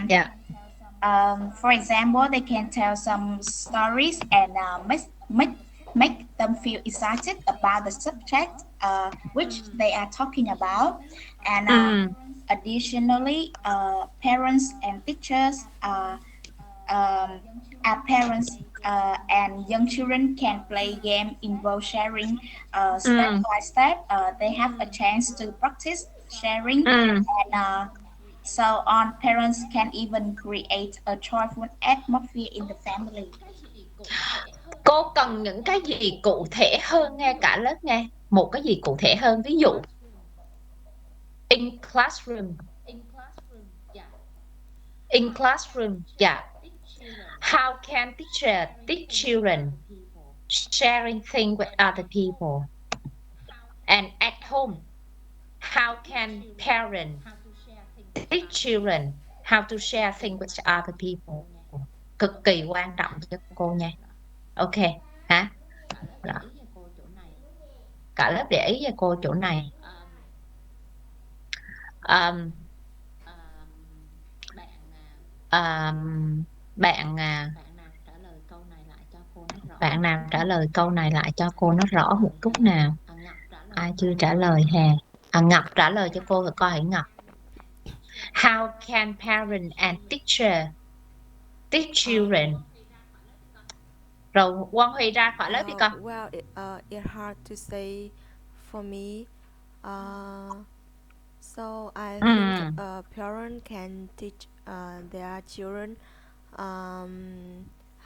Yeah. For example, they can tell some stories and make them feel excited about the subject which they are talking about. And additionally, parents and teachers parents and young children can play game involve sharing step by step. They have a chance to practice sharing and so on. Parents can even create a joyful atmosphere in the family. Cô cần những cái gì cụ thể hơn nghe cả lớp nghe. Một cái gì cụ thể hơn, ví dụ in classroom. In classroom, yeah. How can teacher teach children sharing things with other people? And at home, how can parents teach children how to share things with other people? Cực kỳ quan trọng cho cô nha. Ok, hả? Đó. Cả lớp để ý cho cô chỗ này. Bạn nào trả lời câu này lại cho cô nó rõ một chút nào? Ai chưa trả lời hè? Ngọc trả lời cho cô rồi, coi hãy Ngọc. How can parent and teacher teach children? Rồi Quang Huy ra khỏi lớp đi con. Well, it's hard to say for me. So I think parents can teach their children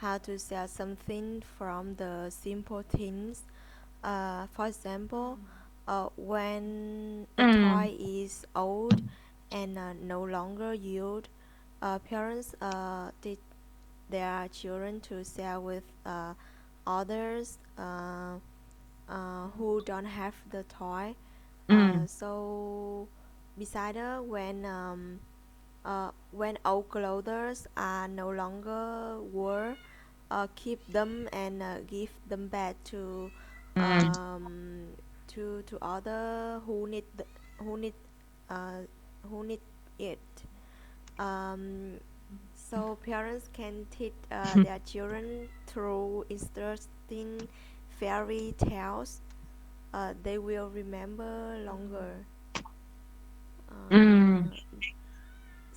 how to sell something from the simple things. For example, when a toy is old and no longer used, parents teach their children to share with others who don't have the toy. So besides when old clothes are no longer worn, keep them and give them back to other who need it. So parents can teach their children through interesting fairy tales. They will remember longer.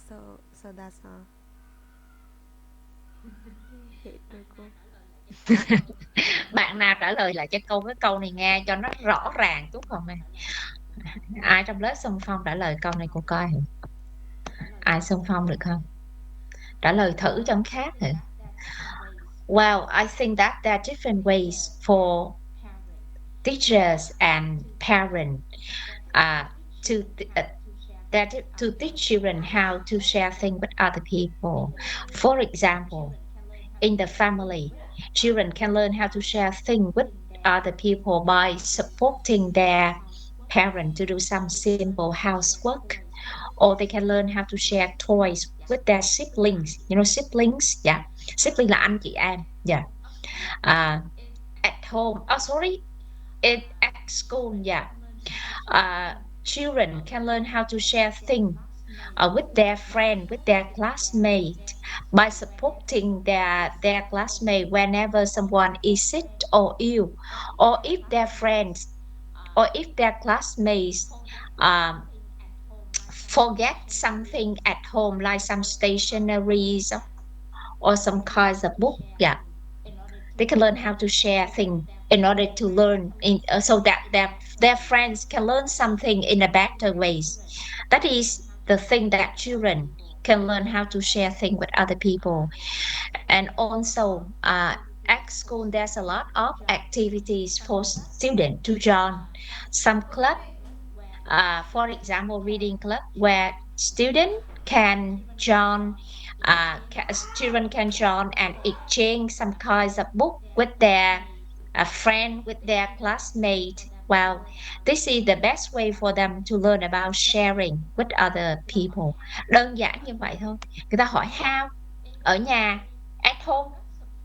So that's all. Bạn nào trả lời lại cho cái câu này nghe cho nó rõ ràng chút không em? Ai trong lớp Xuân Phong trả lời câu này cô coi? Ai Xuân Phong được không? Trả lời thử cho khác hả? Well, I think that there are different ways for teachers and parents to teach children how to share things with other people. For example, in the family, children can learn how to share things with other people by supporting their parents to do some simple housework, or they can learn how to share toys with their siblings. You know siblings? Yeah. Sibling là anh chị em. Yeah. At home. Oh, sorry. At school, yeah. Children can learn how to share things with their friend, with their classmate, by supporting their classmate whenever someone is sick or ill, or if their friends or if their classmates forget something at home, like some stationeries or some kinds of book. Yeah, they can learn how to share things in order to learn so that their friends can learn something in a better ways. That is the thing that children can learn how to share things with other people. And also at school there's a lot of activities for students to join. Some club, for example, reading club, where students can join, children can join and exchange some kinds of book with their friend, with their classmate. Well, this is the best way for them to learn about sharing with other people. Đơn giản như vậy thôi. Người ta hỏi how, ở nhà, at home,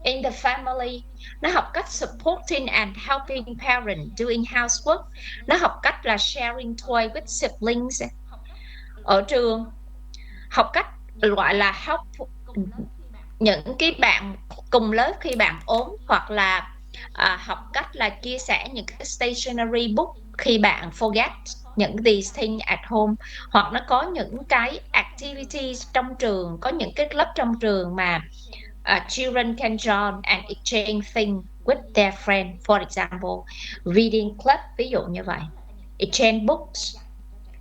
in the family. Nó học cách supporting and helping parents doing housework. Nó học cách là sharing toy with siblings. Ở trường, học cách gọi là help những cái bạn cùng lớp khi bạn ốm, hoặc là học cách là chia sẻ những cái stationery book khi bạn forget những these things at home, hoặc nó có những cái activities trong trường, có những cái lớp trong trường mà children can join and exchange things with their friend. For example, reading club, ví dụ như vậy, exchange books.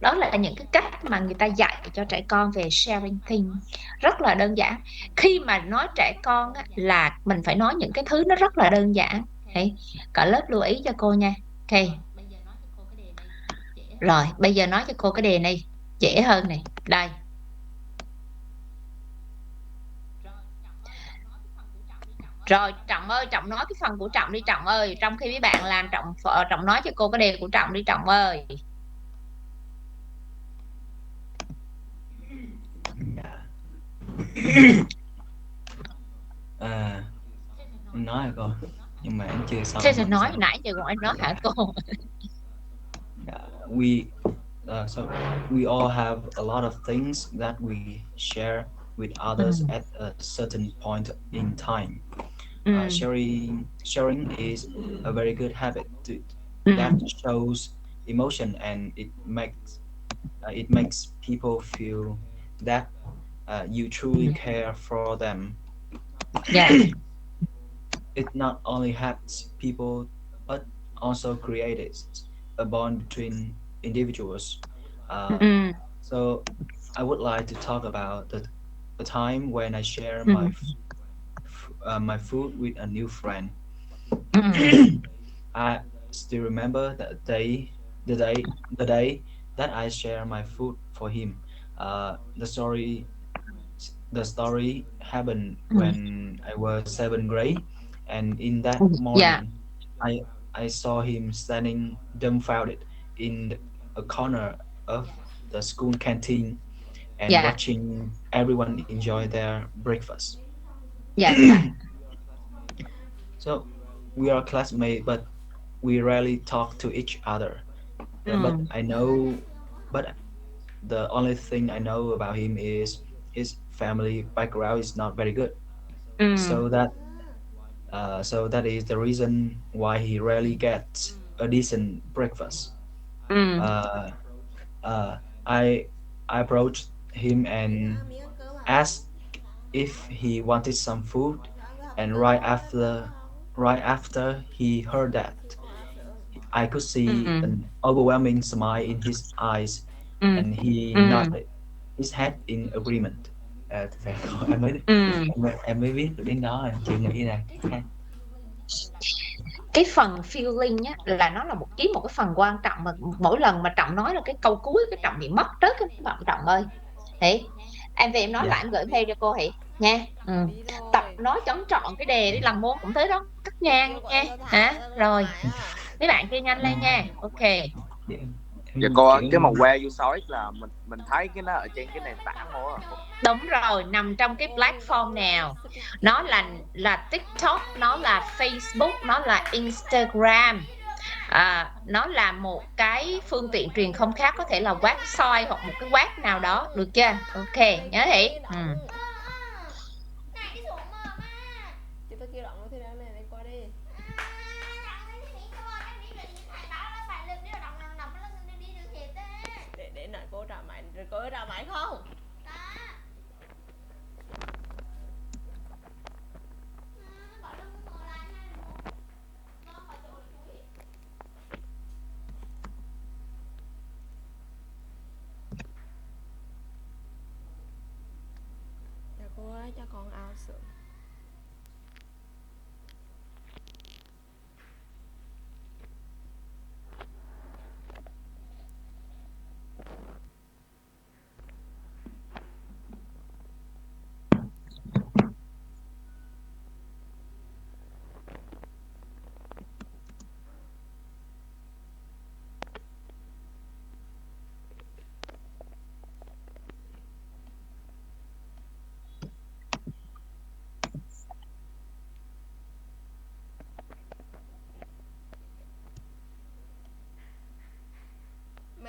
Đó là những cái cách mà người ta dạy cho trẻ con về sharing things, rất là đơn giản. Khi mà nói trẻ con á, là mình phải nói những cái thứ nó rất là đơn giản. Đấy, cả lớp lưu ý cho cô nha. Ok. Rồi, bây giờ nói cho cô cái đề này dễ hơn này. Đây. Rồi, Trọng ơi, Trọng nói cái phần của Trọng đi Trọng ơi. Trong khi mấy bạn làm, Trọng nói cho cô cái đề của Trọng đi Trọng ơi. Nói hả cô? Nhưng mà em chưa xong. Thế thì nói nãy giờ gọi nói hả cô? So we all have a lot of things that we share with others at a certain point in time. Sharing is a very good habit that shows emotion, and it makes people feel that you truly care for them. Yeah. It not only helps people but also creates a bond between individuals. So I would like to talk about the time when I share my food with a new friend. I still remember the day that I share my food for him. The story happened when I was 7th grade, and in that morning, I saw him standing dumbfounded in a corner of the school canteen and watching everyone enjoy their breakfast. So we are classmates, but we rarely talk to each other. But the only thing I know about him is his family background is not very good. So that is the reason why he rarely gets a decent breakfast. I approached him and asked if he wanted some food, and right after he heard that, I could see an overwhelming smile in his eyes, and he nodded his head in agreement. Em mới biết được đến đó, em chưa nghĩ ra. Cái phần feeling á, là nó là một cái phần quan trọng, mà mỗi lần mà Trọng nói là cái câu cuối cái Trọng bị mất rớt cái bạn Trọng ơi. Thế em về em nói lại, em gửi mail cho cô Hỷ nha. Tập nói chấm trọn cái đề đi, làm môn cũng thế đó, cắt ngang nha hả. Rồi mấy bạn kia nhanh lên nha. Ok. Dạ cô ơi, cái màu que you saw it là mình thấy cái nó ở trên cái nền tảng thôi. Đúng rồi, nằm trong cái platform nào. Nó là TikTok, nó là Facebook, nó là Instagram, nó là một cái phương tiện truyền thông khác, có thể là website hoặc một cái web nào đó, được chưa? Ok, nhớ Hỷ. Để nãy cô trả máy, rồi cô trả máy không? Dạ cô ơi, cho con ao sữa.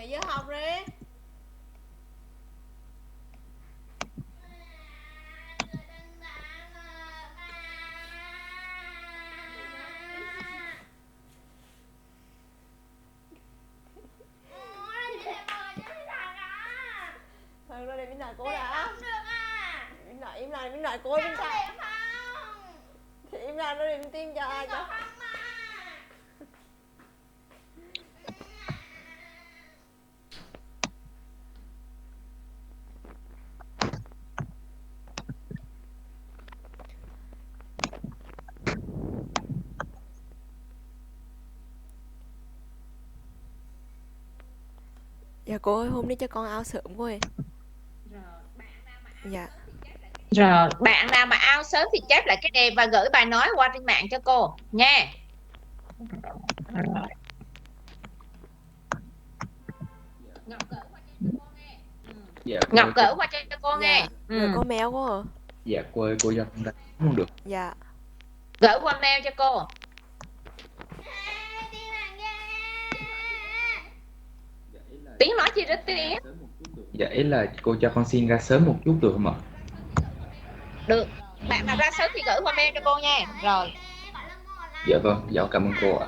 mày vô học đi. Thôi ra đây Minh đợi cô đã. Im lại cô Minh đợi. Thì im lặng rồi Minh tiên cho. Dạ cô ơi, hôm nay cho con ao sớm cô ơi. Dạ. Rồi, bạn nào mà ao sớm thì chép lại cái đề và gửi bài nói qua trên mạng cho cô nha. Ngọc gửi qua cho cô nghe. Rồi có mail cô hả? Dạ cô ơi, cô cho con không được. Dạ. Gửi qua mail cho cô. Tiếng nói chi rất tiếng. Dạ ý là cô cho con xin ra sớm một chút được không ạ? Được. Bạn nào ra sớm thì gửi qua mail cho cô nha. Rồi. Dạ vâng, dạ cảm ơn cô ạ.